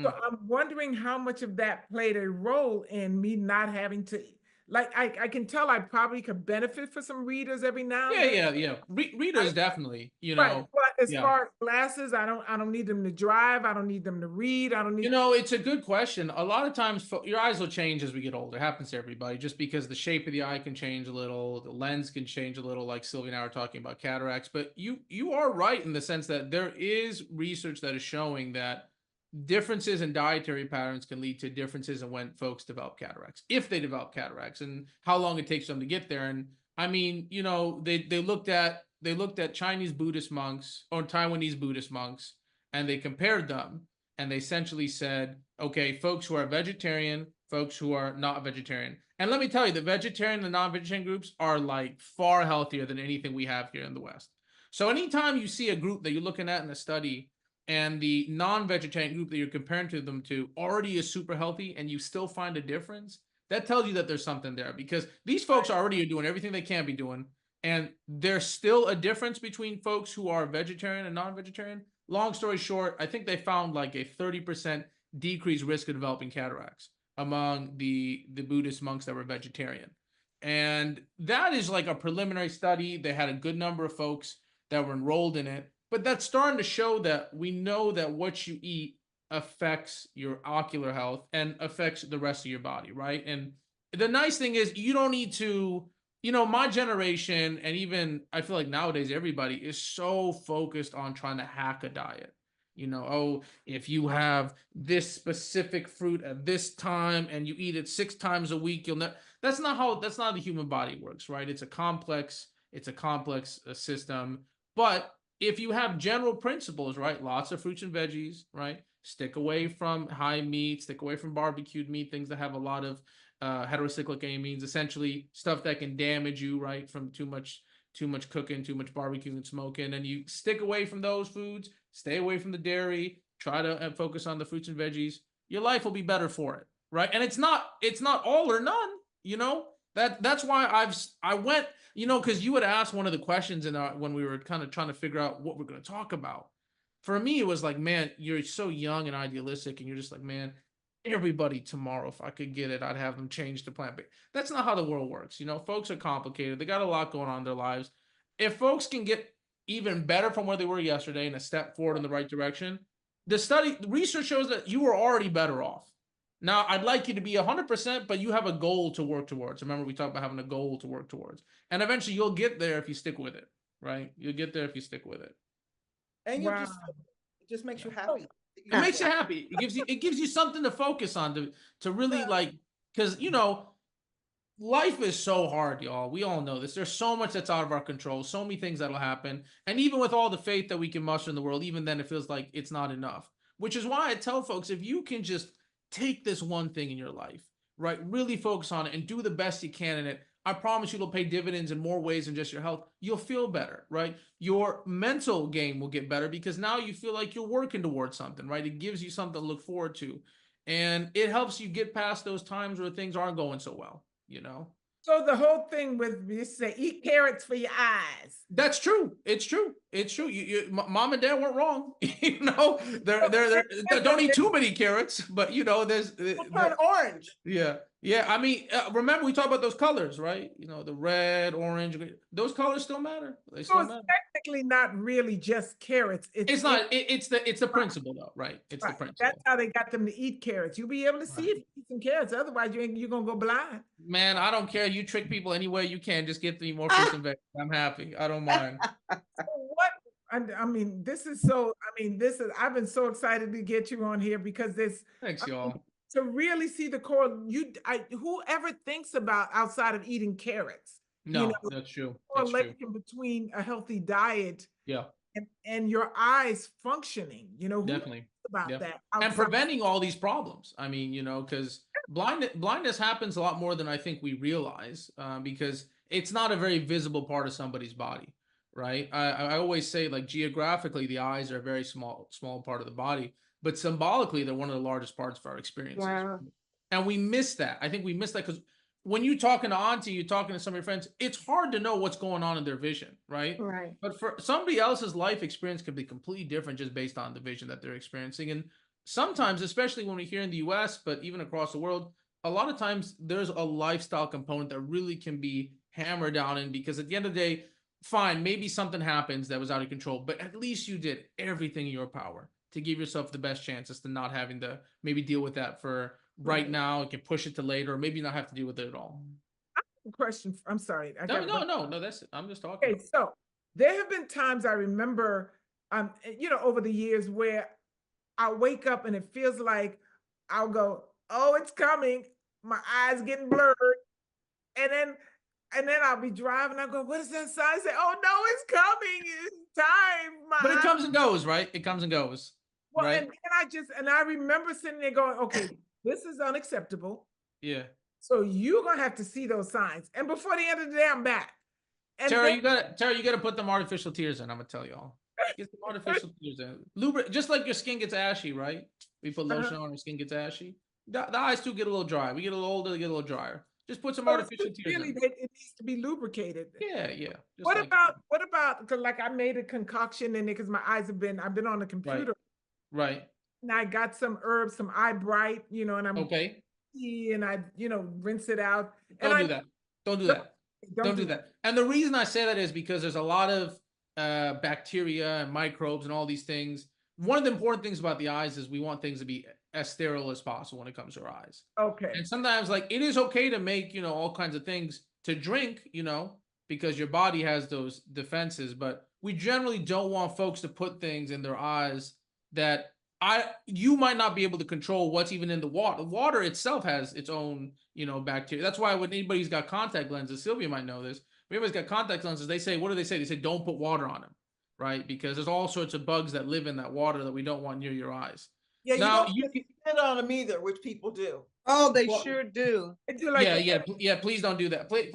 So I'm wondering how much of that played a role in me not having to, like, I can tell I probably could benefit for some readers every now and then. Yeah. Readers definitely, Right. But as far as glasses, I don't need them to drive. I don't need them to read. I don't need. It's a good question. A lot of times your eyes will change as we get older. It happens to everybody, just because the shape of the eye can change a little, the lens can change a little, like Sylvia and I were talking about cataracts. But you are right in the sense that there is research that is showing that differences in dietary patterns can lead to differences in when folks develop cataracts, if they develop cataracts, and how long it takes them to get there. And I mean, they looked at Chinese Buddhist monks or Taiwanese Buddhist monks, and they compared them, and they essentially said, okay, folks who are vegetarian, folks who are not vegetarian. And let me tell you, the vegetarian and non-vegetarian groups are like far healthier than anything we have here in the West. So anytime you see a group that you're looking at in a study, and the non-vegetarian group that you're comparing them to already is super healthy, and you still find a difference, that tells you that there's something there, because these folks already are doing everything they can be doing, and there's still a difference between folks who are vegetarian and non-vegetarian. Long story short, I think they found like a 30% decreased risk of developing cataracts among the Buddhist monks that were vegetarian. And that is like a preliminary study. They had a good number of folks that were enrolled in it. But that's starting to show that we know that what you eat affects your ocular health and affects the rest of your body, right? And the nice thing is you don't need to, my generation, and even I feel like nowadays everybody is so focused on trying to hack a diet. If you have this specific fruit at this time and you eat it 6 times a week, that's not how the human body works, right? It's a complex system. But if you have general principles, right? Lots of fruits and veggies, right? Stick away from high meat, stick away from barbecued meat, things that have a lot of heterocyclic amines, essentially stuff that can damage you, right? From too much cooking, too much barbecuing and smoking. And you stick away from those foods, stay away from the dairy, try to focus on the fruits and veggies. your life will be better for it, right? And it's not all or none, you know. That's why I went, you know, because you had asked one of the questions when we were kind of trying to figure out what we're going to talk about. For me, it was like, man, you're so young and idealistic, and you're just like, man, everybody tomorrow, if I could get it, I'd have them change the plan. But that's not how the world works. You know, folks are complicated. They got a lot going on in their lives. If folks can get even better from where they were yesterday and a step forward in the right direction, the research shows that you were already better off. Now, I'd like you to be 100%, but you have a goal to work towards. Remember, we talked about having a goal to work towards. And eventually you'll get there if you stick with it, right? You'll get there if you stick with it. And you it just makes you happy. It makes you happy. It gives you something to focus on to really like, because, you know, life is so hard, y'all. We all know this. There's so much that's out of our control, so many things that'll happen. And even with all the faith that we can muster in the world, even then it feels like it's not enough. Which is why I tell folks, if you can just take this one thing in your life, right? Really focus on it and do the best you can in it. I promise you it'll pay dividends in more ways than just your health. You'll feel better, right? Your mental game will get better because now you feel like you're working towards something, right? It gives you something to look forward to. And it helps you get past those times where things aren't going so well, you know? So the whole thing with you say eat carrots for your eyes. That's true. It's true. It's true. Mom and dad weren't wrong. You know, they don't eat too many carrots, but you know, there's turn orange. Yeah. Yeah. I mean, remember we talked about those colors, right? You know, the red, orange, those colors still matter. They still matter. Technically not really just carrots. It's not. It's the principle though, right? It's the principle. That's how they got them to eat carrots. You'll be able to see if you eat some carrots. Otherwise, you're gonna go blind. Man, I don't care. You trick people any way you can. Just get me more fruits and vegetables. I'm happy. I don't mind. I mean, I've been so excited to get you on here because Thanks, y'all. To really see the core, whoever thinks about outside of eating carrots. No, that's true. Correlation between a healthy diet, and your eyes functioning. You know, definitely about that and preventing all these problems. I mean, you know, because blindness happens a lot more than I think we realize, because it's not a very visible part of somebody's body. Right. I always say, like, geographically, the eyes are a very small part of the body, but symbolically, they're one of the largest parts of our experiences. Wow. And we miss that. I think we miss that because when you're talking to auntie, you're talking to some of your friends, it's hard to know what's going on in their vision. Right. Right. But for somebody else's life experience can be completely different just based on the vision that they're experiencing. And sometimes, especially when we're here in the US, but even across the world, a lot of times there's a lifestyle component that really can be hammered down in, because at the end of the day, fine, maybe something happens that was out of control, but at least you did everything in your power to give yourself the best chances to not having to maybe deal with that for right now. You can push it to later, or maybe not have to deal with it at all. I have a question. I'm sorry. No, that's it. I'm just talking. Okay, so there have been times I remember, over the years where I wake up and it feels like I'll go, oh, it's coming. My eyes getting blurred. And then I'll be driving. I go, what is that sign? I say, oh no, it's coming. It's time. But it comes and goes, right? It comes and goes. Well, right? and I remember sitting there going, okay, this is unacceptable. Yeah. So you're gonna have to see those signs. And before the end of the day, I'm back. And Tara, you gotta put them artificial tears in. I'm gonna tell y'all. Get some artificial tears in. Just like your skin gets ashy, right? We put lotion on, our skin gets ashy. The eyes too get a little dry. We get a little older, they get a little drier. Just put some artificial tears in. It needs to be lubricated. Yeah. What about, because like I made a concoction in there because my eyes I've been on the computer. Right. And I got some herbs, some eye bright, and I'm okay. And I, rinse it out. Don't do that. And the reason I say that is because there's a lot of bacteria and microbes and all these things. One of the important things about the eyes is we want things to be as sterile as possible when it comes to our eyes. Okay. And sometimes, like, it is okay to make, all kinds of things to drink, because your body has those defenses, but we generally don't want folks to put things in their eyes that you might not be able to control what's even in the water. The water itself has its own, bacteria. That's why when anybody's got contact lenses, Sylvia might know this, when anybody's got contact lenses, they say, what do they say? They say, don't put water on them, right? Because there's all sorts of bugs that live in that water that we don't want near your eyes. Yeah, you Now don't you have to can, spit on them either, which people do. Oh, they well, sure do. I do like yeah. Please don't do that. Please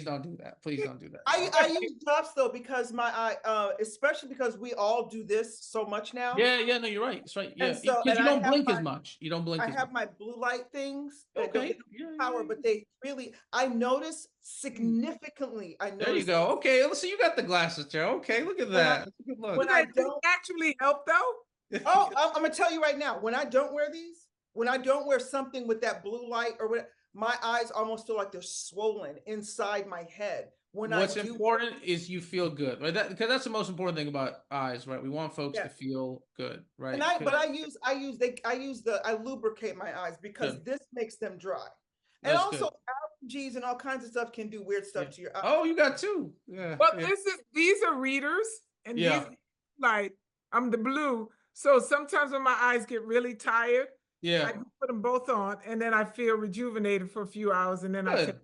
don't do that. Please don't do that. I use drops though because my eye, especially because we all do this so much now. Yeah. No, you're right. That's right. Yeah, And so, because and you I don't have blink my, as much. You don't blink I as have much. my blue light things that don't Okay. get the power, but they really, I notice significantly. I There you notice go. Okay, let's see. You got the glasses, Joe. Okay, look at when I, that. That's a good look. when Do I they don't. actually help though? Oh, I'm gonna tell you right now. When I don't wear these, when I don't wear something with that blue light or what, my eyes almost feel like they're swollen inside my head. When What's I do, important is you feel good, right? Because that's the most important thing about eyes, right? We want folks to yeah. feel good, right? And I lubricate my eyes because Good. this makes them dry. And That's also good. allergies and all kinds of stuff can do weird stuff Yeah. to your eyes. Oh, you got two. Yeah. Well, Yeah. these are readers, and Yeah. these light. I'm the blue. So sometimes when my eyes get really tired, Yeah. I can put them both on, and then I feel rejuvenated for a few hours, and then I Good. take. Good.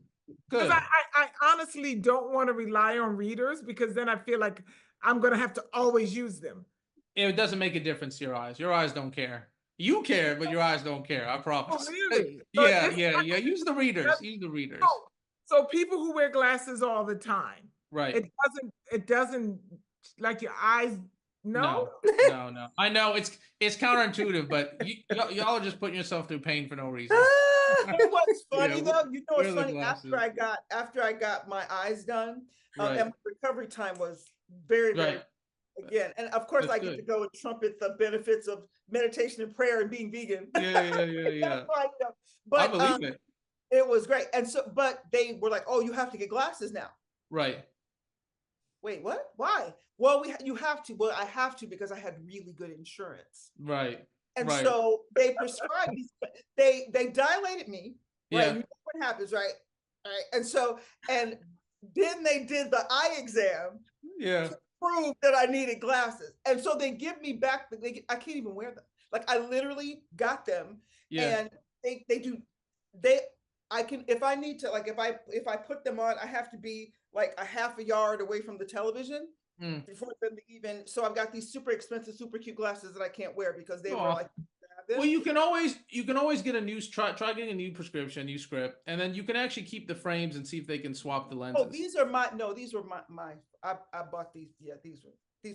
Because I honestly don't want to rely on readers because then I feel like I'm gonna have to always use them. It doesn't make a difference to your eyes. Your eyes don't care. You care, but your eyes don't care. I Oh, promise. really? So Yeah. it's Use the readers. Use the readers. so people who wear glasses all the time, Right. it doesn't like your eyes. No. No. I know it's counterintuitive, but y'all are just putting yourself through pain for no reason. You know what's funny Yeah, though? You know what's wear the funny? glasses. After I got my eyes done, Right. and my recovery time was very, very Right. again. And of course, That's I get good. to go and trumpet the benefits of meditation and prayer and being vegan. Yeah. That's why, you know, I but believe it. it was great. And so, but they were like, "Oh, you have to get glasses now." Right. Wait, what? Why? Well, you have to. Well, I have to because I had really good insurance. Right. And Right. so they prescribed these, they dilated me, right? Yeah. You know what happens, right? All right. And so, and then they did the eye exam Yeah. to prove that I needed glasses. And so they give me back, I can't even wear them. Like I literally got them Yeah. and I can, if I need to, like if I put them on, I have to be like a half a yard away from the television before them to even, so I've got these super expensive, super cute glasses that I can't wear because they were like, well, you can always get a new try getting a new prescription, new script, and then you can actually keep the frames and see if they can swap the lenses. Oh, these were my I bought these. Yeah, these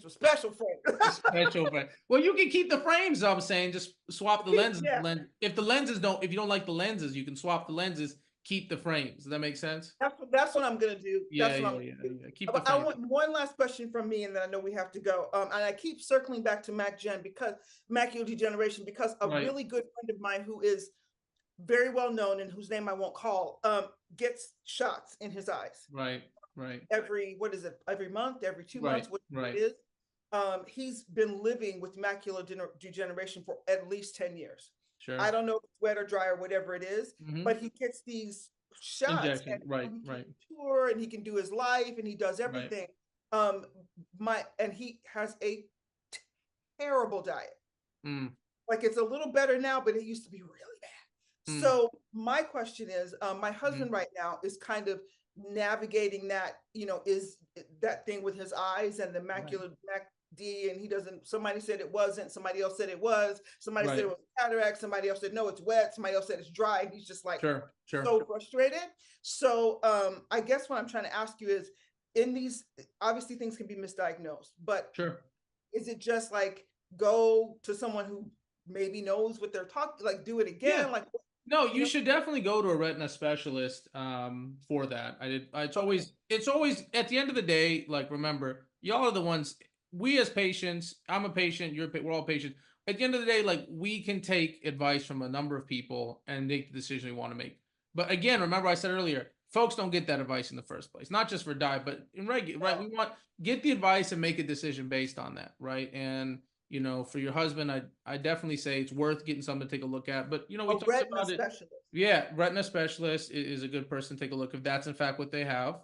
were special frames. Special frame. Well, you can keep the frames. I'm saying just swap the lenses. Yeah. If you don't like the lenses, you can swap the lenses. Keep the frames. Does that make sense? That's what I'm gonna do. Yeah. Keep the frames. I want one last question from me, and then I know we have to go. And I keep circling back to because macular degeneration, because a really good friend of mine who is very well known and whose name I won't call, gets shots in his eyes. Right. Every month, every 2 months, whatever it is. He's been living with macular degeneration for at least 10 years. Sure. I don't know if it's wet or dry or whatever it is, but he gets these shots. Injection. And Right. Tour, and he can do his life and he does everything. And he has a terrible diet. Like it's a little better now, but it used to be really bad. So my question is, my husband right now is kind of navigating that, is that thing with his eyes and the macular MACD, and he doesn't, somebody said it wasn't, somebody else said it was, somebody said it was cataract, somebody else said no, it's wet, somebody else said it's dry, and he's just like so frustrated. So I guess what I'm trying to ask you is, in these, obviously things can be misdiagnosed, but is it just like go to someone who maybe knows what they're talking, like do it again? Like no, you should definitely go to a retina specialist for that. It's always at the end of the day, like, remember, y'all are the ones, we as patients, I'm a patient, we're all patients. At the end of the day, like, we can take advice from a number of people and make the decision we want to make. But again, remember I said earlier, folks don't get that advice in the first place, not just for diet, but in regular, right? We get the advice and make a decision based on that, right? And for your husband, I definitely say it's worth getting someone to take a look at. But we talked about it. Yeah, retina specialist is a good person to take a look if that's in fact what they have.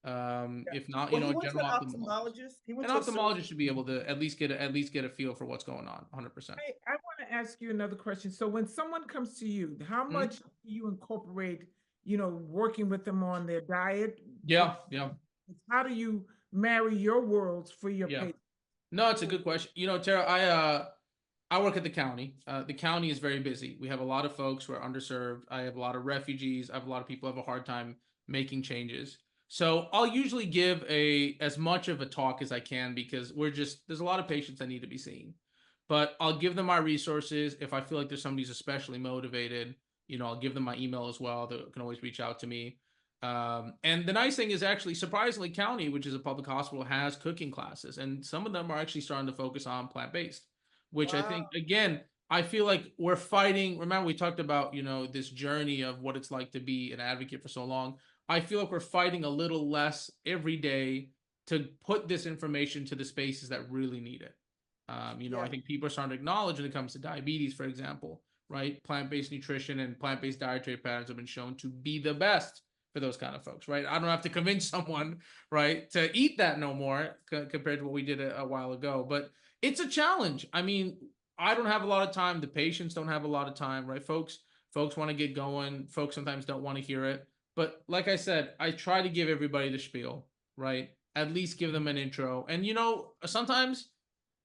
If not, he went general to an ophthalmologist. An ophthalmologist should be able to at least get a feel for what's going on. 100%. I want to ask you another question. So when someone comes to you, how much do you incorporate, working with them on their diet? Yeah. How do you marry your worlds for your patients? No, it's a good question. Tara, I work at the county. The county is very busy. We have a lot of folks who are underserved. I have a lot of refugees. I have a lot of people who have a hard time making changes. So I'll usually give as much of a talk as I can because there's a lot of patients that need to be seen. But I'll give them my resources. If I feel like there's somebody who's especially motivated, I'll give them my email as well. They can always reach out to me. And the nice thing is actually, surprisingly, county, which is a public hospital, has cooking classes, and some of them are actually starting to focus on plant-based, which I think, again, I feel like we're fighting. Remember, we talked about, this journey of what it's like to be an advocate for so long. I feel like we're fighting a little less every day to put this information to the spaces that really need it. I think people are starting to acknowledge when it comes to diabetes, for example, right? Plant-based nutrition and plant-based dietary patterns have been shown to be the best for those kind of folks, right? I don't have to convince someone, right, to eat that no more compared to what we did a while ago. But it's a challenge. I mean, I don't have a lot of time. The patients don't have a lot of time, right? Folks want to get going. Folks sometimes don't want to hear it. But like I said, I try to give everybody the spiel, right? At least give them an intro. And sometimes,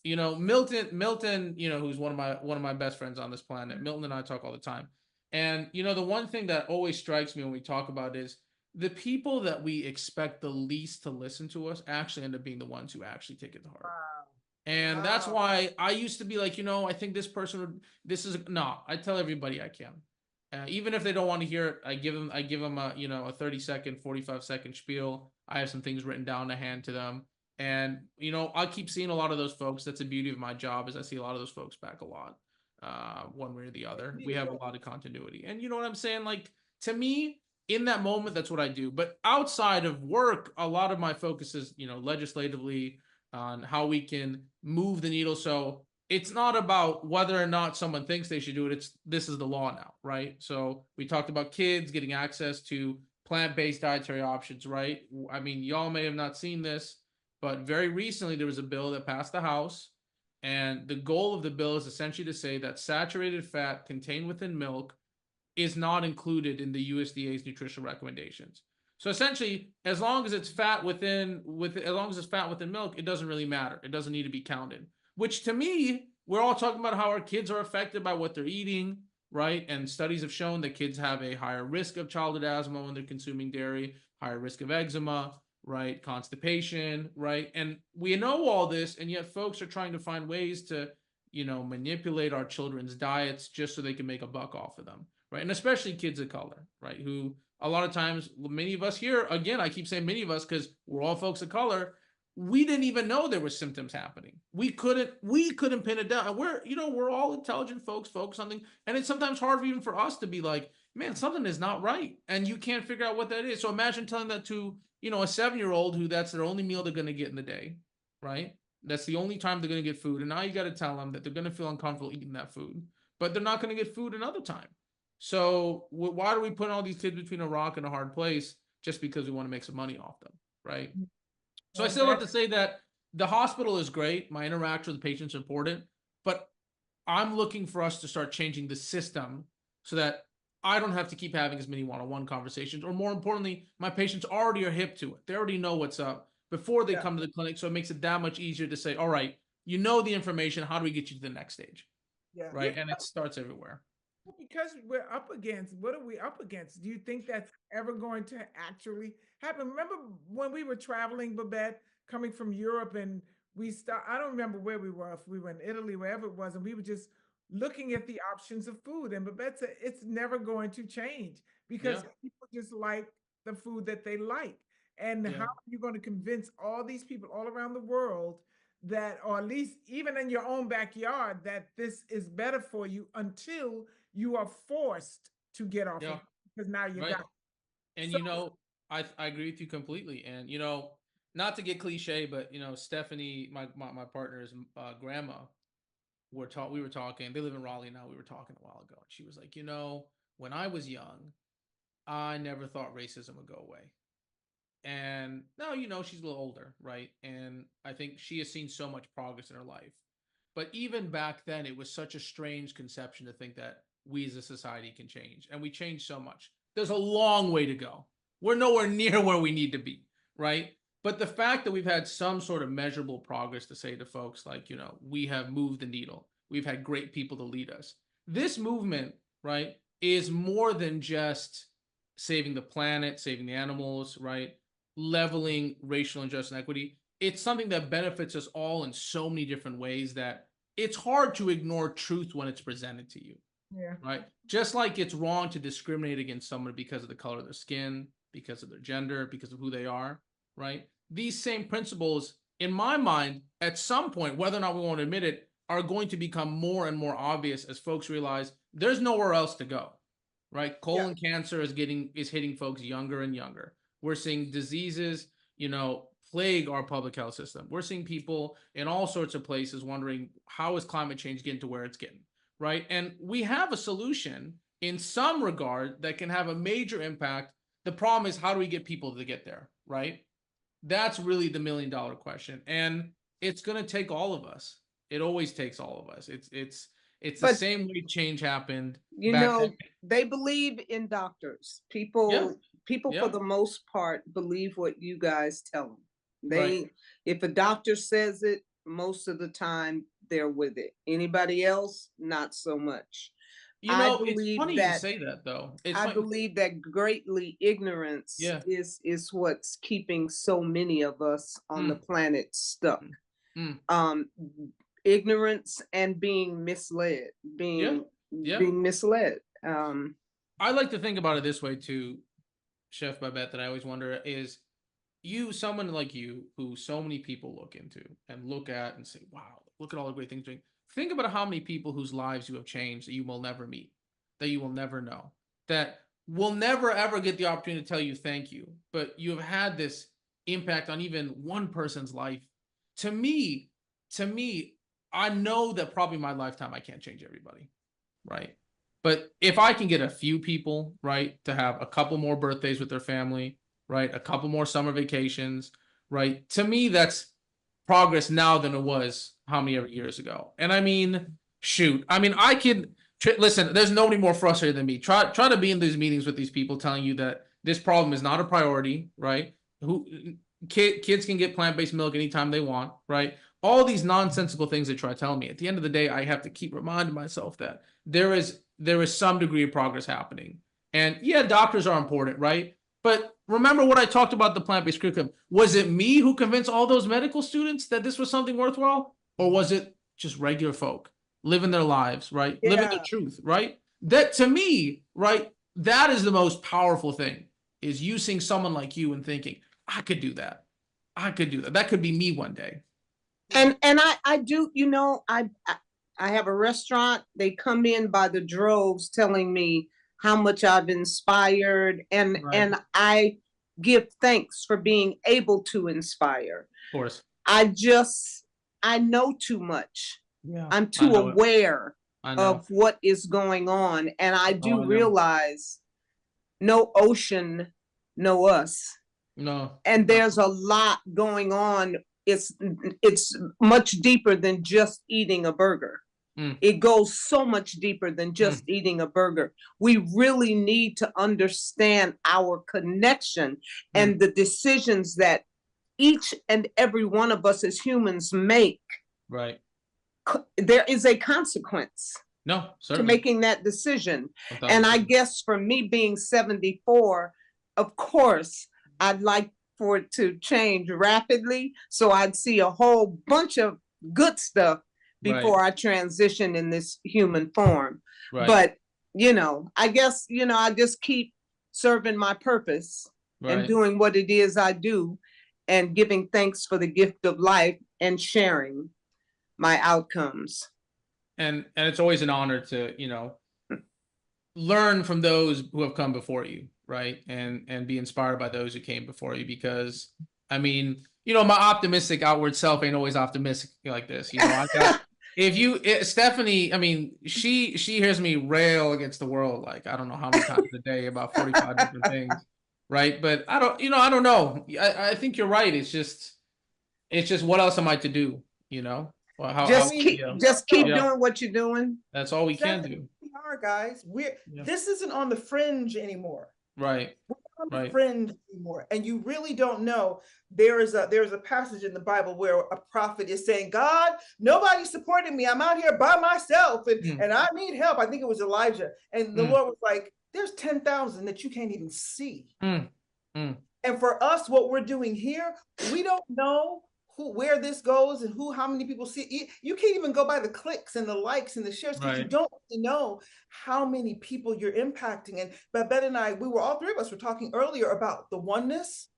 Milton, who's one of my best friends on this planet. Milton and I talk all the time. And the one thing that always strikes me when we talk about is the people that we expect the least to listen to us actually end up being the ones who actually take it to heart. Wow. And that's why I used to be like, I think this person I tell everybody I can. Even if they don't want to hear it, I give them a 30-second, 45-second spiel. I have some things written down to hand to them. And, I keep seeing a lot of those folks. That's the beauty of my job, is I see a lot of those folks back a lot, one way or the other. We have a lot of continuity. And you know what I'm saying? Like, to me, in that moment, that's what I do. But outside of work, a lot of my focus is, legislatively, on how we can move the needle. So it's not about whether or not someone thinks they should do it. This is the law now, right? So we talked about kids getting access to plant-based dietary options, right? I mean, y'all may have not seen this, but very recently there was a bill that passed the House, and the goal of the bill is essentially to say that saturated fat contained within milk is not included in the USDA's nutritional recommendations. So essentially, as long as it's fat within milk, it doesn't really matter. It doesn't need to be counted. Which, to me, we're all talking about how our kids are affected by what they're eating, right? And studies have shown that kids have a higher risk of childhood asthma when they're consuming dairy, higher risk of eczema, right? Constipation, right? And we know all this, and yet folks are trying to find ways to, manipulate our children's diets just so they can make a buck off of them, right? And especially kids of color, right? Who a lot of times, many of us here, again, I keep saying many of us because we're all folks of color, we didn't even know there were symptoms happening. We couldn't pin it down. And we're all intelligent folks, something. And it's sometimes hard even for us to be like, man, something is not right. And you can't figure out what that is. So imagine telling that to, a 7-year-old who that's their only meal they're going to get in the day, right? That's the only time they're going to get food. And now you got to tell them that they're going to feel uncomfortable eating that food, but they're not going to get food another time. So why do we put all these kids between a rock and a hard place just because we want to make some money off them, right? So I still have to say that the hospital is great. My interaction with the patients is important, but I'm looking for us to start changing the system so that I don't have to keep having as many one-on-one conversations, or more importantly, my patients already are hip to it. They already know what's up before they come to the clinic. So it makes it that much easier to say, all right, the information, how do we get you to the next stage? Yeah. Right. And it starts everywhere. Because we're up against, what are we up against? Do you think that's ever going to actually happen? Remember when we were traveling, Babette, coming from Europe, and I don't remember where we were, if we were in Italy, wherever it was, and we were just looking at the options of food. And Babette said, it's never going to change because people just like the food that they like. And how are you going to convince all these people all around the world that, or at least even in your own backyard, that this is better for you until you are forced to get off of it, because now you got it. And I agree with you completely. And not to get cliche, but Stephanie, my partner's grandma, we were talking. They live in Raleigh now. We were talking a while ago, and she was like, when I was young, I never thought racism would go away. And now she's a little older, right? And I think she has seen so much progress in her life. But even back then, it was such a strange conception to think that we as a society can change. And we changed so much. There's a long way to go. We're nowhere near where we need to be, right? But the fact that we've had some sort of measurable progress to say to folks like, we have moved the needle. We've had great people to lead us. This movement, right, is more than just saving the planet, saving the animals, right, leveling racial injustice and equity. It's something that benefits us all in so many different ways that it's hard to ignore truth when it's presented to you. Yeah. Right. Just like it's wrong to discriminate against someone because of the color of their skin, because of their gender, because of who they are. Right. These same principles, in my mind, at some point, whether or not we want to admit it, are going to become more and more obvious as folks realize there's nowhere else to go. Right. Colon cancer is hitting folks younger and younger. We're seeing diseases, plague our public health system. We're seeing people in all sorts of places wondering, how is climate change getting to where it's getting? Right. And we have a solution in some regard that can have a major impact. The problem is, how do we get people to get there? Right. That's really the $1 million question. And it's going to take all of us. It always takes all of us. It's the same way change happened. They believe in doctors. People for the most part believe what you guys tell them. If a doctor says it, most of the time they're with it. Anybody else, not so much. It's funny you say that, though. I believe that greatly ignorance is what's keeping so many of us on the planet stuck. Ignorance and being misled, being misled. I like to think about it this way too, Chef Babette, that I always wonder is, someone like you, who so many people look into and look at and say, wow, look at all the great things you're doing. Think about how many people whose lives you have changed that you will never meet, that you will never know, that will never, ever get the opportunity to tell you thank you. But you have had this impact on even one person's life. To me, I know that probably in my lifetime, I can't change everybody, right? But if I can get a few people, right, to have a couple more birthdays with their family, right, a couple more summer vacations, right, to me, that's progress now than it was how many years ago. And I mean, shoot, I could listen, there's nobody more frustrated than me. Try to be in these meetings with these people telling you that this problem is not a priority, right? Kids can get plant-based milk anytime they want, right? All these nonsensical things they try telling me. At the end of the day, I have to keep reminding myself that there is some degree of progress happening. And yeah, doctors are important, right? But remember what I talked about the plant-based curriculum. Was it me who convinced all those medical students that this was something worthwhile? Or was it just regular folk living their lives, right? Yeah. Living the truth, right? That, to me, right, that is the most powerful thing, is you seeing someone like you and thinking, I could do that. I could do that. That could be me one day. And I do, I have a restaurant. They come in by the droves telling me how much I've inspired, and I give thanks for being able to inspire. Of course. I know too much. Yeah, I'm too aware of what is going on. And I do realize no ocean, no us. No. And there's a lot going on. It's much deeper than just eating a burger. It goes so much deeper than just eating a burger. We really need to understand our connection and the decisions that each and every one of us as humans make. Right. There is a consequence to making that decision. 1,000%. And I guess for me being 74, of course, I'd like for it to change rapidly. So I'd see a whole bunch of good stuff before I transition in this human form. Right. But, I guess, I just keep serving my purpose and doing what it is I do, and giving thanks for the gift of life and sharing my outcomes. And it's always an honor to, learn from those who have come before you, right? And be inspired by those who came before you, because my optimistic outward self ain't always optimistic like this. Stephanie, she hears me rail against the world, like, I don't know how many times a day about 45 different things. Right. But I don't know. I think you're right. It's just what else am I to do? Just keep doing what you're doing. That's all we can do. We are, guys. This isn't on the fringe anymore. Right. We're on Right. Friends anymore. And you really don't know. There's a passage in the Bible where a prophet is saying, God, nobody's supporting me. I'm out here by myself and I need help. I think it was Elijah. And the Lord was like, there's 10,000 that you can't even see. And for us, what we're doing here, we don't know where this goes and how many people see it. You can't even go by the clicks and the likes and the shares because you don't really know how many people you're impacting. And Babette and I, all three of us were talking earlier about the oneness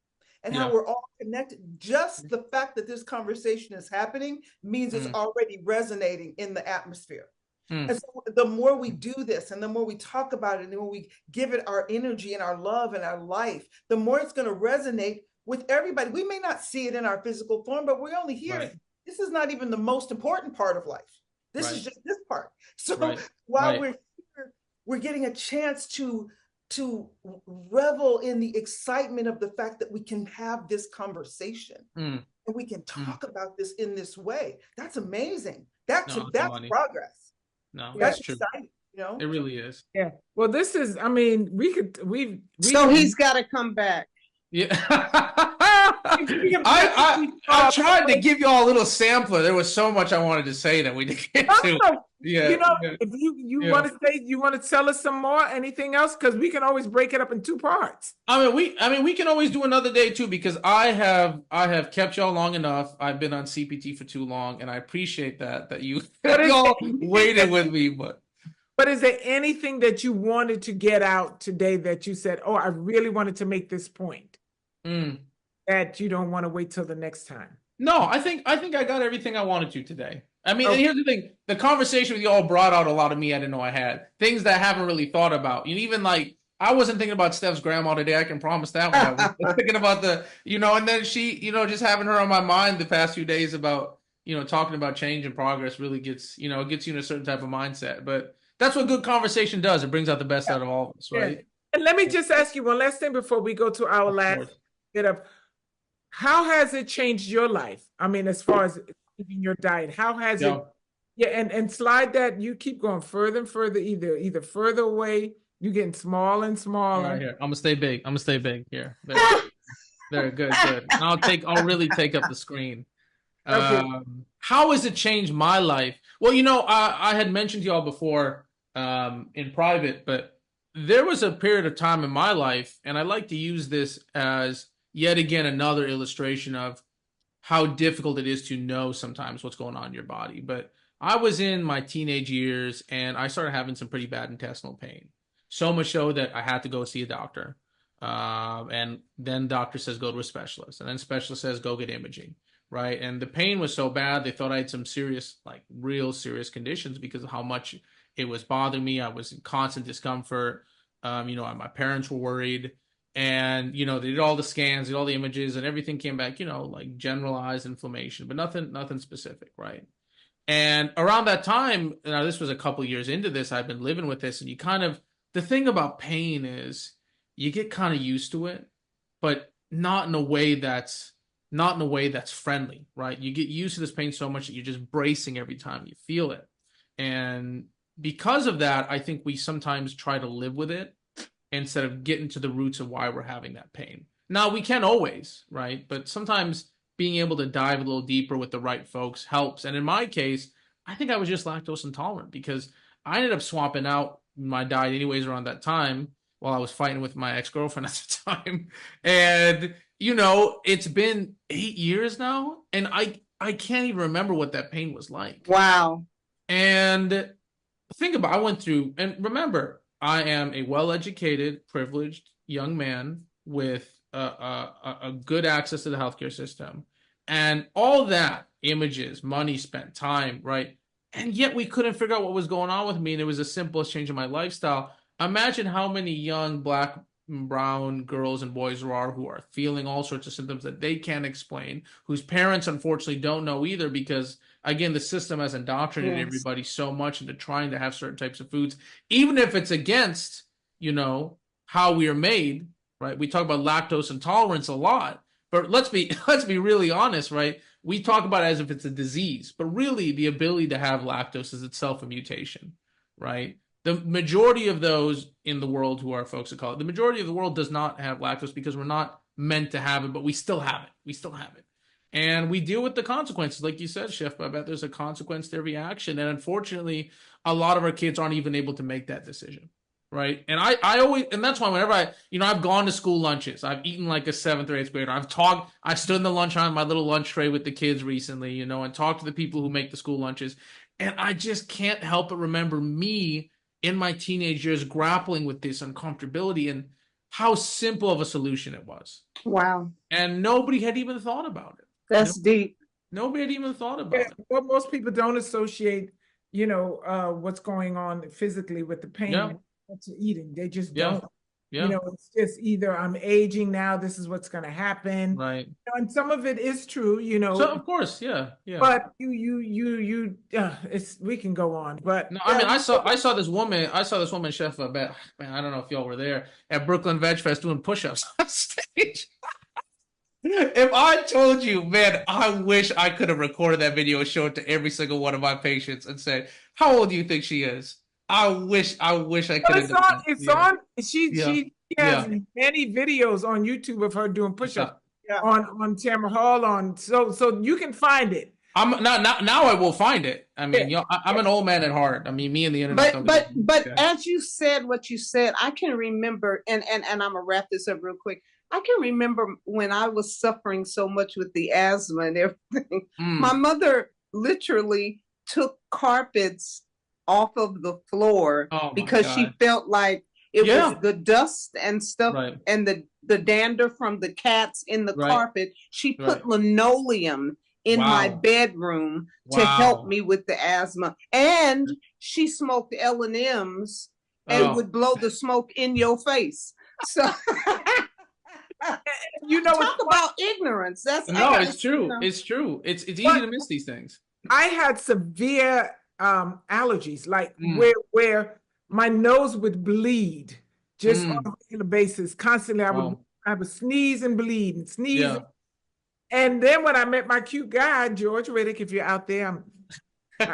and how we're all connected. Just the fact that this conversation is happening means it's already resonating in the atmosphere. And so the more we do this and the more we talk about it and the more we give it our energy and our love and our life, the more it's going to resonate with everybody. We may not see it in our physical form, but we're only here. This is not even the most important part of life. This is just this part. So while we're here, we're getting a chance to revel in the excitement of the fact that we can have this conversation and we can talk about this in this way. That's amazing. That's progress. No, that's true. Exciting, you know? It really is. Yeah. Well, this is, I mean, he's got to come back. Yeah. I tried to give you all a little sampler. There was so much I wanted to say that we didn't get to. Yeah. You know, if you want to say, you want to tell us some more, anything else? Because we can always break it up in 2 parts. I mean, we can always do another day too, because I have kept y'all long enough. I've been on CPT for too long, and I appreciate that you all waited with me. But is there anything that you wanted to get out today that you said, oh, I really wanted to make this point, that you don't want to wait till the next time? No, I think I got everything I wanted to today. I mean, and here's the thing. The conversation with you all brought out a lot of me I didn't know I had. Things that I haven't really thought about. You know, even like, I wasn't thinking about Steph's grandma today. I can promise that one. I was thinking about and then she, just having her on my mind the past few days about, talking about change and progress really gets you in a certain type of mindset. But that's what good conversation does. It brings out the best out of all of us, right? And let me just ask you one last thing before we go to our last bit of, how has it changed your life? I mean, as far as eating your diet, how has it? Yeah, and slide that. You keep going further and further, either further away. You're getting smaller and smaller. Right here. I'm gonna stay big. Here. Very good. I'll really take up the screen. How has it changed my life? Well, I had mentioned to y'all before in private, but there was a period of time in my life, and I like to use this as yet again another illustration of how difficult it is to know sometimes what's going on in your body. But I was in my teenage years, and I started having some pretty bad intestinal pain. So much so that I had to go see a doctor. And then doctor says, go to a specialist. And then specialist says, go get imaging. Right. And the pain was so bad, they thought I had some serious, real serious conditions because of how much it was bothering me. I was in constant discomfort. My parents were worried. And, they did all the scans, did all the images, and everything came back, generalized inflammation, but nothing specific. Right. And around that time, now this was a couple years into this, I've been living with this, and the thing about pain is you get kind of used to it, but not in a way that's friendly, right? You get used to this pain so much that you're just bracing every time you feel it. And because of that, I think we sometimes try to live with it instead of getting to the roots of why we're having that pain. Now, we can't always, right? But sometimes being able to dive a little deeper with the right folks helps. And in my case, I think I was just lactose intolerant because I ended up swapping out my diet anyways around that time while I was fighting with my ex-girlfriend at the time. And, it's been 8 years now, and I can't even remember what that pain was like. Wow. And think about, I went through, and remember, I am a well-educated, privileged young man with a good access to the healthcare system. And all that, images, money spent, time, right? And yet we couldn't figure out what was going on with me, and it was the simplest change in my lifestyle. Imagine how many young Black, brown girls and boys there are who are feeling all sorts of symptoms that they can't explain, whose parents unfortunately don't know either because, again, the system has indoctrinated everybody so much into trying to have certain types of foods, even if it's against, how we are made, right? We talk about lactose intolerance a lot, but let's be really honest, right? We talk about it as if it's a disease, but really the ability to have lactose is itself a mutation, right? The majority of those in the world who are folks that call it, the majority of the world does not have lactose because we're not meant to have it, but we still have it. We still have it. And we deal with the consequences. Like you said, Chef, I bet there's a consequence to every action. And unfortunately, a lot of our kids aren't even able to make that decision. Right. And I always, and that's why whenever I've gone to school lunches, I've eaten like a 7th or 8th grader. I stood in the lunch on my little lunch tray with the kids recently, and talked to the people who make the school lunches. And I just can't help but remember me in my teenage years grappling with this uncomfortability and how simple of a solution it was. Wow. And nobody had even thought about it. That's deep. Nobody had even thought about it. Well, most people don't associate, what's going on physically with the pain to eating. They just don't. Yeah. It's just either I'm aging now, this is what's going to happen. Right. And some of it is true, So of course, yeah. But we can go on. But no, I mean, I saw this woman, Chef, man, I don't know if y'all were there at Brooklyn Veg Fest doing push-ups on stage. If I told you, man, I wish I could have recorded that video and showed it to every single one of my patients and said, how old do you think she is? I wish I could have done that. It's on. She has many videos on YouTube of her doing push-ups on Tamara Hall so you can find it. I'm now I will find it. I mean, I'm an old man at heart. I mean, me and the internet. But as you said what you said, I can remember, and I'm gonna wrap this up real quick. I can remember when I was suffering so much with the asthma and everything. My mother literally took carpets off of the floor because she felt like it was the dust and stuff and the dander from the cats in the carpet. She put linoleum in my bedroom to help me with the asthma. And she smoked L&M's and would blow the smoke in your face. So talk about ignorance. It's true. It's true. It's easy to miss these things. I had severe allergies, like where my nose would bleed just on a regular basis. Constantly, I would sneeze and bleed and sneeze. Yeah. And then when I met my cute guy, George Riddick, if you're out there, Sarah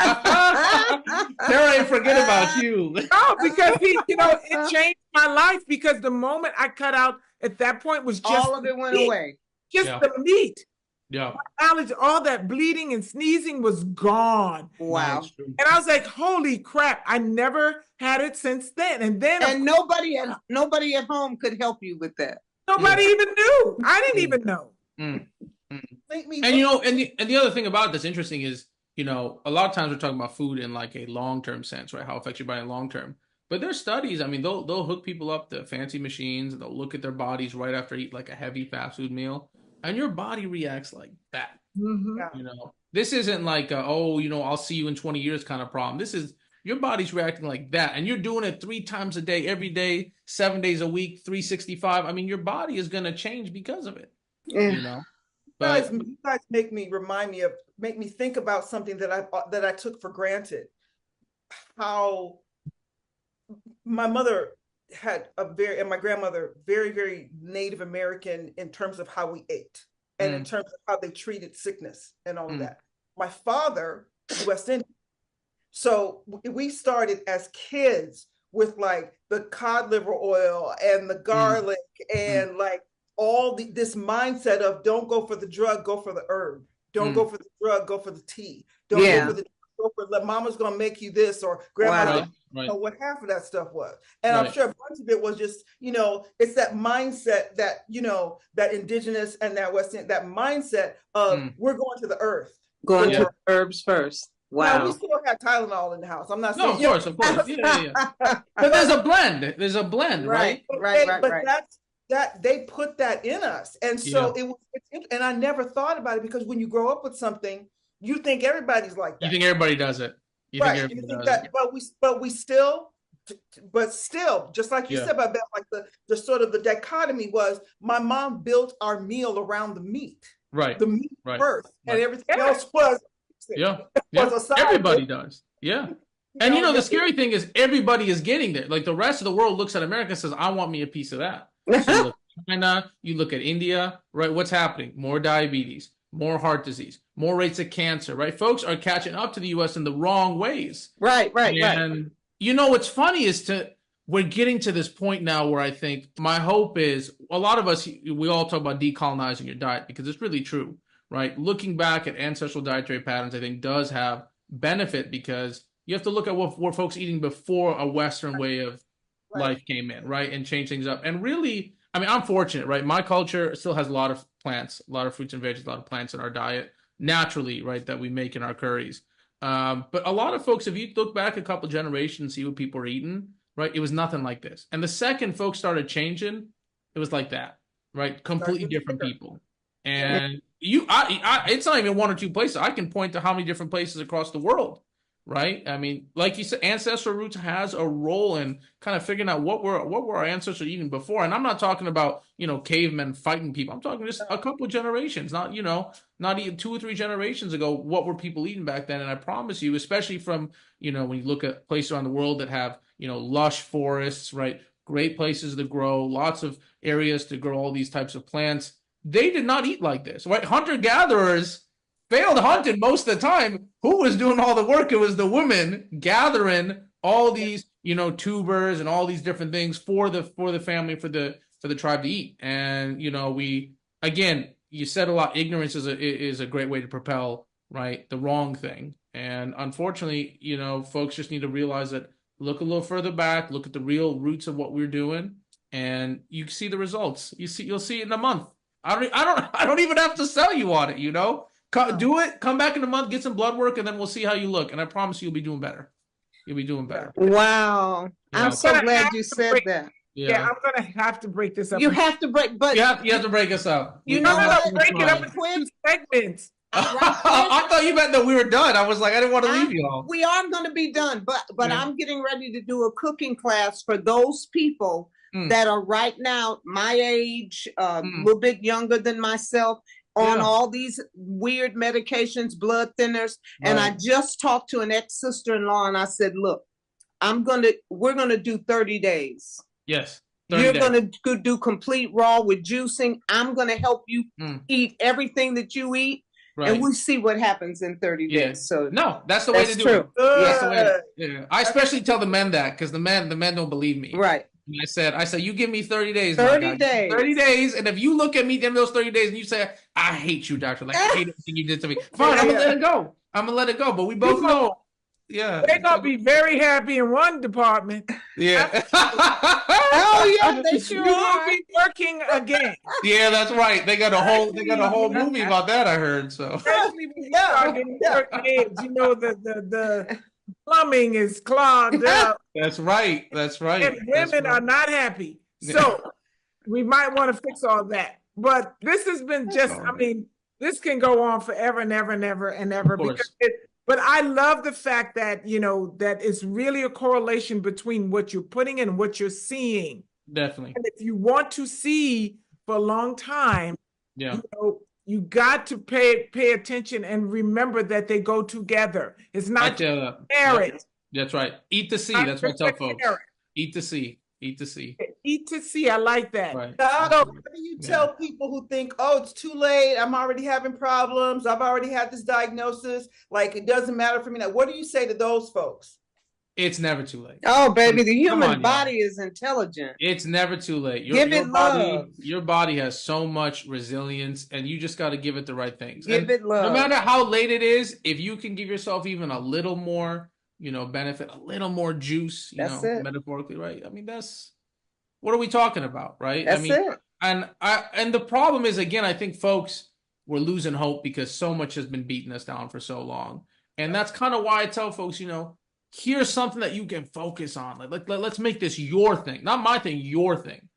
ain't forget about you. No, because it changed my life, because the moment I cut out at that point was just all of it went away. Just the meat. Yeah. My allergy, all that bleeding and sneezing was gone. Wow. And I was like, holy crap, I never had it since then. And nobody at home could help you with that. Nobody even knew. I didn't even know. And the other thing about it that's interesting is, a lot of times we're talking about food in like a long-term sense, right? How it affects your body long-term. But there's studies, I mean, they'll hook people up to fancy machines and they'll look at their bodies right after eat like a heavy fast food meal. And your body reacts like that. This isn't like I'll see you in 20 years kind of problem. This is your body's reacting like that, and you're doing it 3 times a day, every day, 7 days a week, 365. I mean, your body is going to change because of it. But you guys make me think about something that I took for granted. How my mother had and my grandmother, very, very Native American in terms of how we ate and in terms of how they treated sickness and all of that. My father, West Indian. So we started as kids with like the cod liver oil and the garlic and like all this mindset of don't go for the drug, go for the herb. Don't go for the drug, go for the tea. Don't go for the mama's gonna make you this, or grandma what half of that stuff was. And I'm sure a bunch of it was just, it's that mindset that, that indigenous and that Western, that mindset of we're going to the earth. Going to the herbs first. Wow. Now, we still have Tylenol in the house. I'm not saying. No, of course. Yeah. But there's a blend. There's a blend, right? But that they put that in us. And so and I never thought about it, because when you grow up with something, you think everybody's like that. You think everybody does it. You think everybody does it. But still, just like you said about that, like the sort of the dichotomy was my mom built our meal around the meat. Right. The meat first. And everything else was everybody does. Yeah. And the scary thing is everybody is getting there. Like the rest of the world looks at America and says, I want me a piece of that. So you look at China, you look at India, right? What's happening? More diabetes, more heart disease, more rates of cancer, right? Folks are catching up to the US in the wrong ways. Right. You know, what's funny is we're getting to this point now where I think my hope is a lot of us, we all talk about decolonizing your diet because it's really true, right? Looking back at ancestral dietary patterns, I think does have benefit because you have to look at what were folks eating before a Western way of life came in, right? And change things up. And really, I mean, I'm fortunate, right? My culture still has a lot of plants, a lot of fruits and veggies, a lot of plants in our diet naturally, right? That we make in our curries. But a lot of folks, if you look back a couple generations and see what people are eating, right? It was nothing like this. And the second folks started changing, it was like that, right? Completely different people. And it's not even one or two places. I can point to how many different places across the world, right? I mean, like you said, ancestral roots has a role in kind of figuring out what were our ancestors eating before. And I'm not talking about, cavemen fighting people. I'm talking just a couple of generations, not even 2 or 3 generations ago, what were people eating back then? And I promise you, especially from, when you look at places around the world that have, lush forests, right? Great places to grow, lots of areas to grow all these types of plants. They did not eat like this, right? Hunter-gatherers failed hunting most of the time. Who was doing all the work? It was the women gathering all these, tubers and all these different things for the family, for the tribe to eat. And, you said a lot, ignorance is a great way to propel, right, the wrong thing. And unfortunately, folks just need to realize that, look a little further back, look at the real roots of what we're doing, and you see the results. You'll see it in a month. I don't even have to sell you on it, do it, come back in a month, get some blood work, and then we'll see how you look. And I promise you'll be doing better. You'll be doing better. Wow. I'm so glad you said that. Yeah, I'm gonna have to break this up. You have to break, but you have to break us up. You know what? Break it up into 2 segments. I thought you meant that we were done. I was like, I didn't want to leave you all. We are going to be done, but I'm getting ready to do a cooking class for those people that are right now my age, a little bit younger than myself, on all these weird medications, blood thinners. Right. And I just talked to an ex-sister-in-law and I said, look, we're going to do 30 days. Yes. You're going to do complete raw with juicing. I'm going to help you eat everything that you eat. Right. And we see what happens in 30 days. So no, that's the way to do it. That's the way I especially tell the men that because the men don't believe me. Right. And I said, you give me 30 days. 30 days. 30 days. And if you look at me in those 30 days and you say, I hate you, doctor. Like, I hate everything you did to me. Fine, I'm going to let it go. I'm going to let it go. But we both know. Yeah. They're going to be very happy in one department. Yeah. Oh, yeah, they sure you will be working again. Yeah, that's right. They got a whole movie about that, I heard. So especially when you start getting certain age, the plumbing is clogged up. That's right. And women are not happy. So we might want to fix all that. But this has been this can go on forever and ever and ever and ever. But I love the fact that, that it's really a correlation between what you're putting in and what you're seeing. Definitely. And if you want to see for a long time, you got to pay attention and remember that they go together. It's not marriage. That's right. Eat to see. That's what I tell folks. Eat to see. Eat to see. Eat to see. I like that. Right. So what do you tell people who think, oh, it's too late, I'm already having problems, I've already had this diagnosis, like it doesn't matter for me now? What do you say to those folks? It's never too late. Oh, baby, the human body is intelligent. It's never too late. Give it love. Your body has so much resilience, and you just got to give it the right things. Give it love. No matter how late it is, if you can give yourself even a little more, benefit, a little more juice, metaphorically, right? I mean, what are we talking about, right? That's it. And the problem is, again, I think folks were losing hope because so much has been beating us down for so long. And that's kind of why I tell folks, here's something that you can focus on. Let's make this your thing, not my thing, your thing,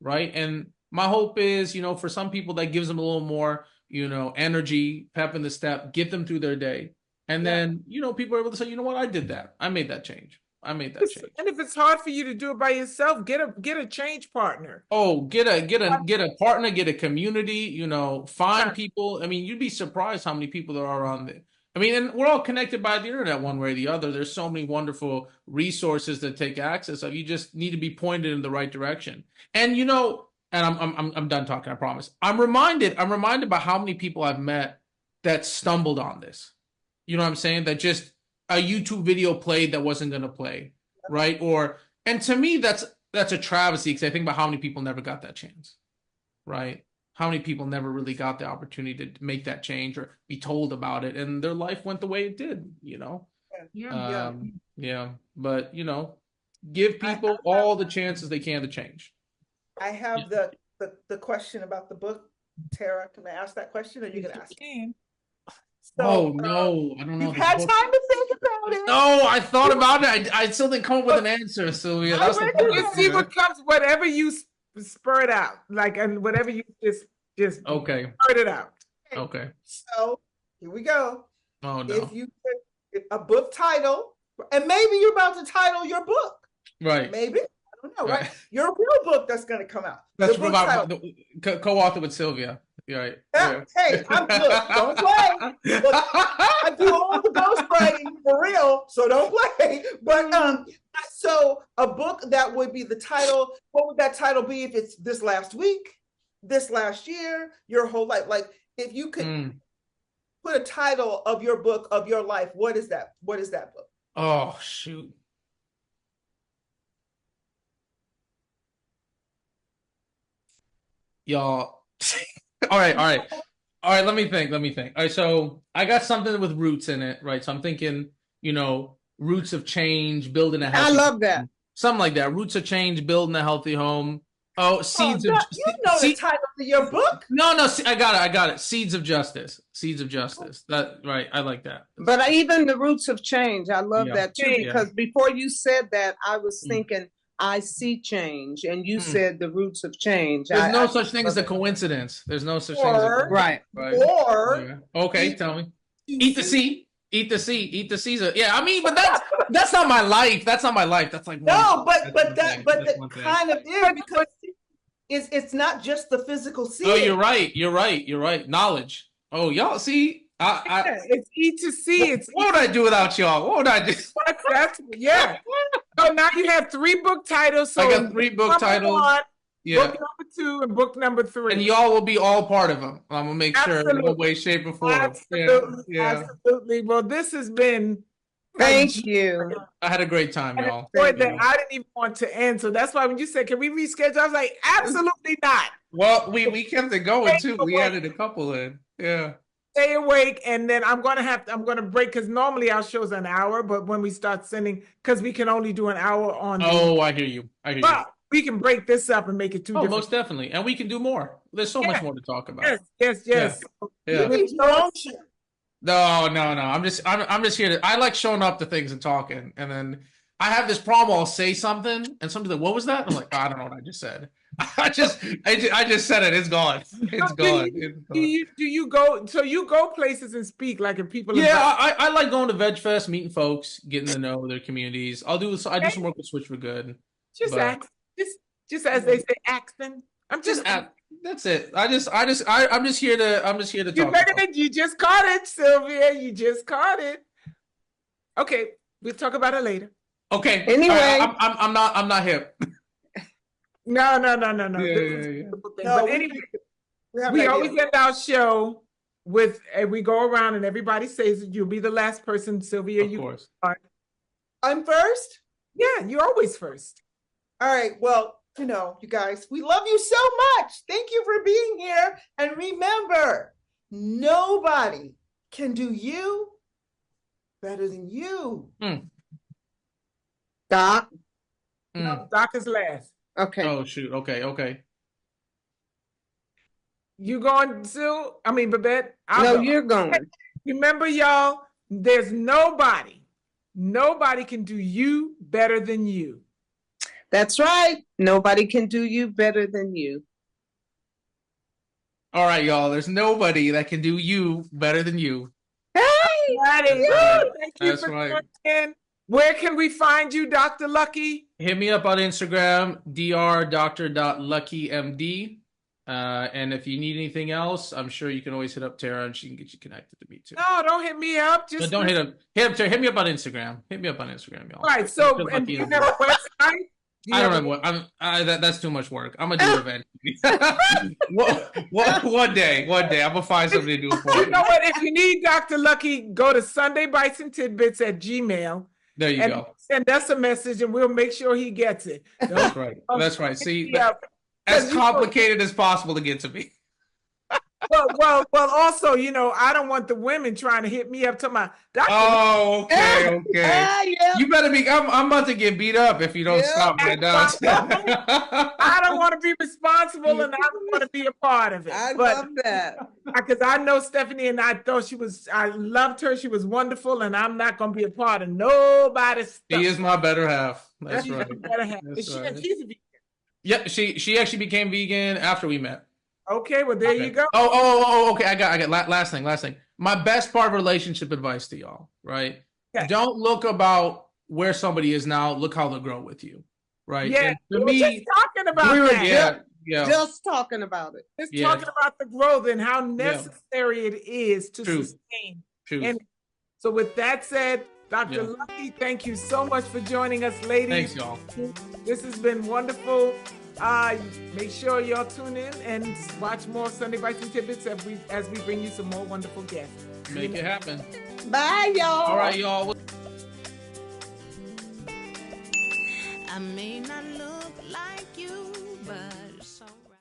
right? And my hope is, for some people that gives them a little more, energy, pep in the step, get them through their day. And then, people are able to say, you know what, I did that. I made that change. And if it's hard for you to do it by yourself, get a change partner. Oh, get a partner, get a community, find people. I mean, you'd be surprised how many people there are on there. I mean, and we're all connected by the internet one way or the other. There's so many wonderful resources that take access of. You just need to be pointed in the right direction. And and I'm done talking, I promise. I'm reminded by how many people I've met that stumbled on this. You know what I'm saying? That just a YouTube video played that wasn't going to play. right? And to me, that's a travesty, because I think about how many people never got that chance, right? How many people never really got the opportunity to make that change or be told about it, and their life went the way it did, Yeah. But, give people all the chances they can to change. I have the question about the book. Tara, can I ask that question, or you can ask? So, no, I don't know. You've had time to think about it. No, I thought about it. I still didn't come up with an answer, Sylvia. That's You see what comes, whatever you spur it out, and whatever you just okay. spurt it out. Okay. So here we go. Oh no. If you pick a book title, and maybe you're about to title your book, right? Maybe, I don't know, right? Your real book that's going to come out. That's about co-author with Sylvia. Right. Yeah. Hey, don't play. Look, I do all the ghostwriting for real, so don't play. But so a book that would be the title. What would that title be if it's this last week, this last year, your whole life? Like, if you could put a title of your book of your life, what is that? What is that book? Oh shoot. Y'all. All right. Let me think. All right, so I got something with roots in it, right? So I'm thinking, roots of change, building a healthy. I love that. Something like that. Roots of change, building a healthy home. Oh, seeds of the title of your book. No, I got it. Seeds of justice. That right. I like that. But even the roots of change, I love that too, because before you said that, I was thinking I see change, and you said the roots of change. There's no such thing as a coincidence. There's no such thing as a right. Or okay, tell me. Eat the seed. Yeah, I mean, but that's not my life. That's not my life. That's like that kind of is, because it's not just the physical seed. Oh, you're right. Knowledge. Oh, y'all see. It's eat to see. What would I do without y'all? What would I do? Yeah. So now you have 3 book titles. So I got 3 book titles. Book number 2 and book number 3. And y'all will be all part of them. I'm gonna make sure in no way, shape, or form. Absolutely. Well, this has been. Thank you. I had a great time, y'all. I didn't even want to end, so that's why when you said, "Can we reschedule?" I was like, "Absolutely not." Well, we kept it going too. We added a couple in. Yeah. Stay awake, and then I'm gonna break, because normally our show's an hour, but when we start sending, because we can only do an hour on. Oh, I hear you. But we can break this up and make it 2 different. Most definitely, and we can do more. There's so much more to talk about. Yes. Yeah. No. I'm just here to. I like showing up to things and talking, and then I have this problem. I'll say something, and somebody's like, "What was that?" I'm like, "I don't know what I just said." I just said it. It's gone. It's gone. Do you go? So you go places and speak, like if people. Yeah, I like going to Veg Fest, meeting folks, getting to know their communities. I do some work with Switch for Good. Just as they say, accent. That's it. I'm just here to talk. You just caught it, Sylvia. You just caught it. Okay, we'll talk about it later. Okay. Anyway, I'm not hip. No. Yeah. But anyway, we always end our show with, we go around and everybody says that you'll be the last person, Sylvia. Of course. I'm first? Yeah, you're always first. All right. Well, you guys, we love you so much. Thank you for being here. And remember, nobody can do you better than you. Doc. No, Doc is last. Okay. Oh shoot. Okay. You going, Sue? I mean, Babette? No, you're going. Remember, y'all, there's nobody can do you better than you. That's right. Nobody can do you better than you. All right, y'all. There's nobody that can do you better than you. Hey! Thank you for coming in. Where can we find you, Dr. Lucky? Hit me up on Instagram, dr.dr.luckymd. And if you need anything else, I'm sure you can always hit up Tara and she can get you connected to me too. No, don't hit me up. Just don't hit up Tara. Hit me up on Instagram. Y'all. All right. So, and do you have a website? I don't remember. That's too much work. I'm gonna do it eventually. One day, I'm gonna find something to do for you. You know what? If you need Dr. Lucky, go to Sunday Bites and Tidbits at Gmail. There you go. Send us a message and we'll make sure he gets it. That's right. That's right. See, as complicated as possible to get to me. Well. Also, you know, I don't want the women trying to hit me up to my doctor. Oh, okay. Yeah. You better be. I'm about to get beat up if you don't stop right now. I don't want to be responsible, and I don't want to be a part of it. I love that because I know Stephanie, and I loved her. She was wonderful, and I'm not going to be a part of nobody's stuff. She is my better half. That's right. She's a vegan. Yeah, she actually became vegan after we met. Okay, well there you go. Oh, okay. I got. Last thing. My best part of relationship advice to y'all, right? Okay. Don't look about where somebody is now. Look how they'll grow with you, right? Yeah, to me, just talking about that. Yeah. Just talking about it. Just talking about the growth and how necessary it is to sustain. And so with that said, Dr. Lucky, thank you so much for joining us, ladies. Thanks, y'all. This has been wonderful. Make sure y'all tune in and watch more Sunday Bites and Tidbits as we bring you some more wonderful guests. Make it happen. Bye, y'all. All right, y'all. I may not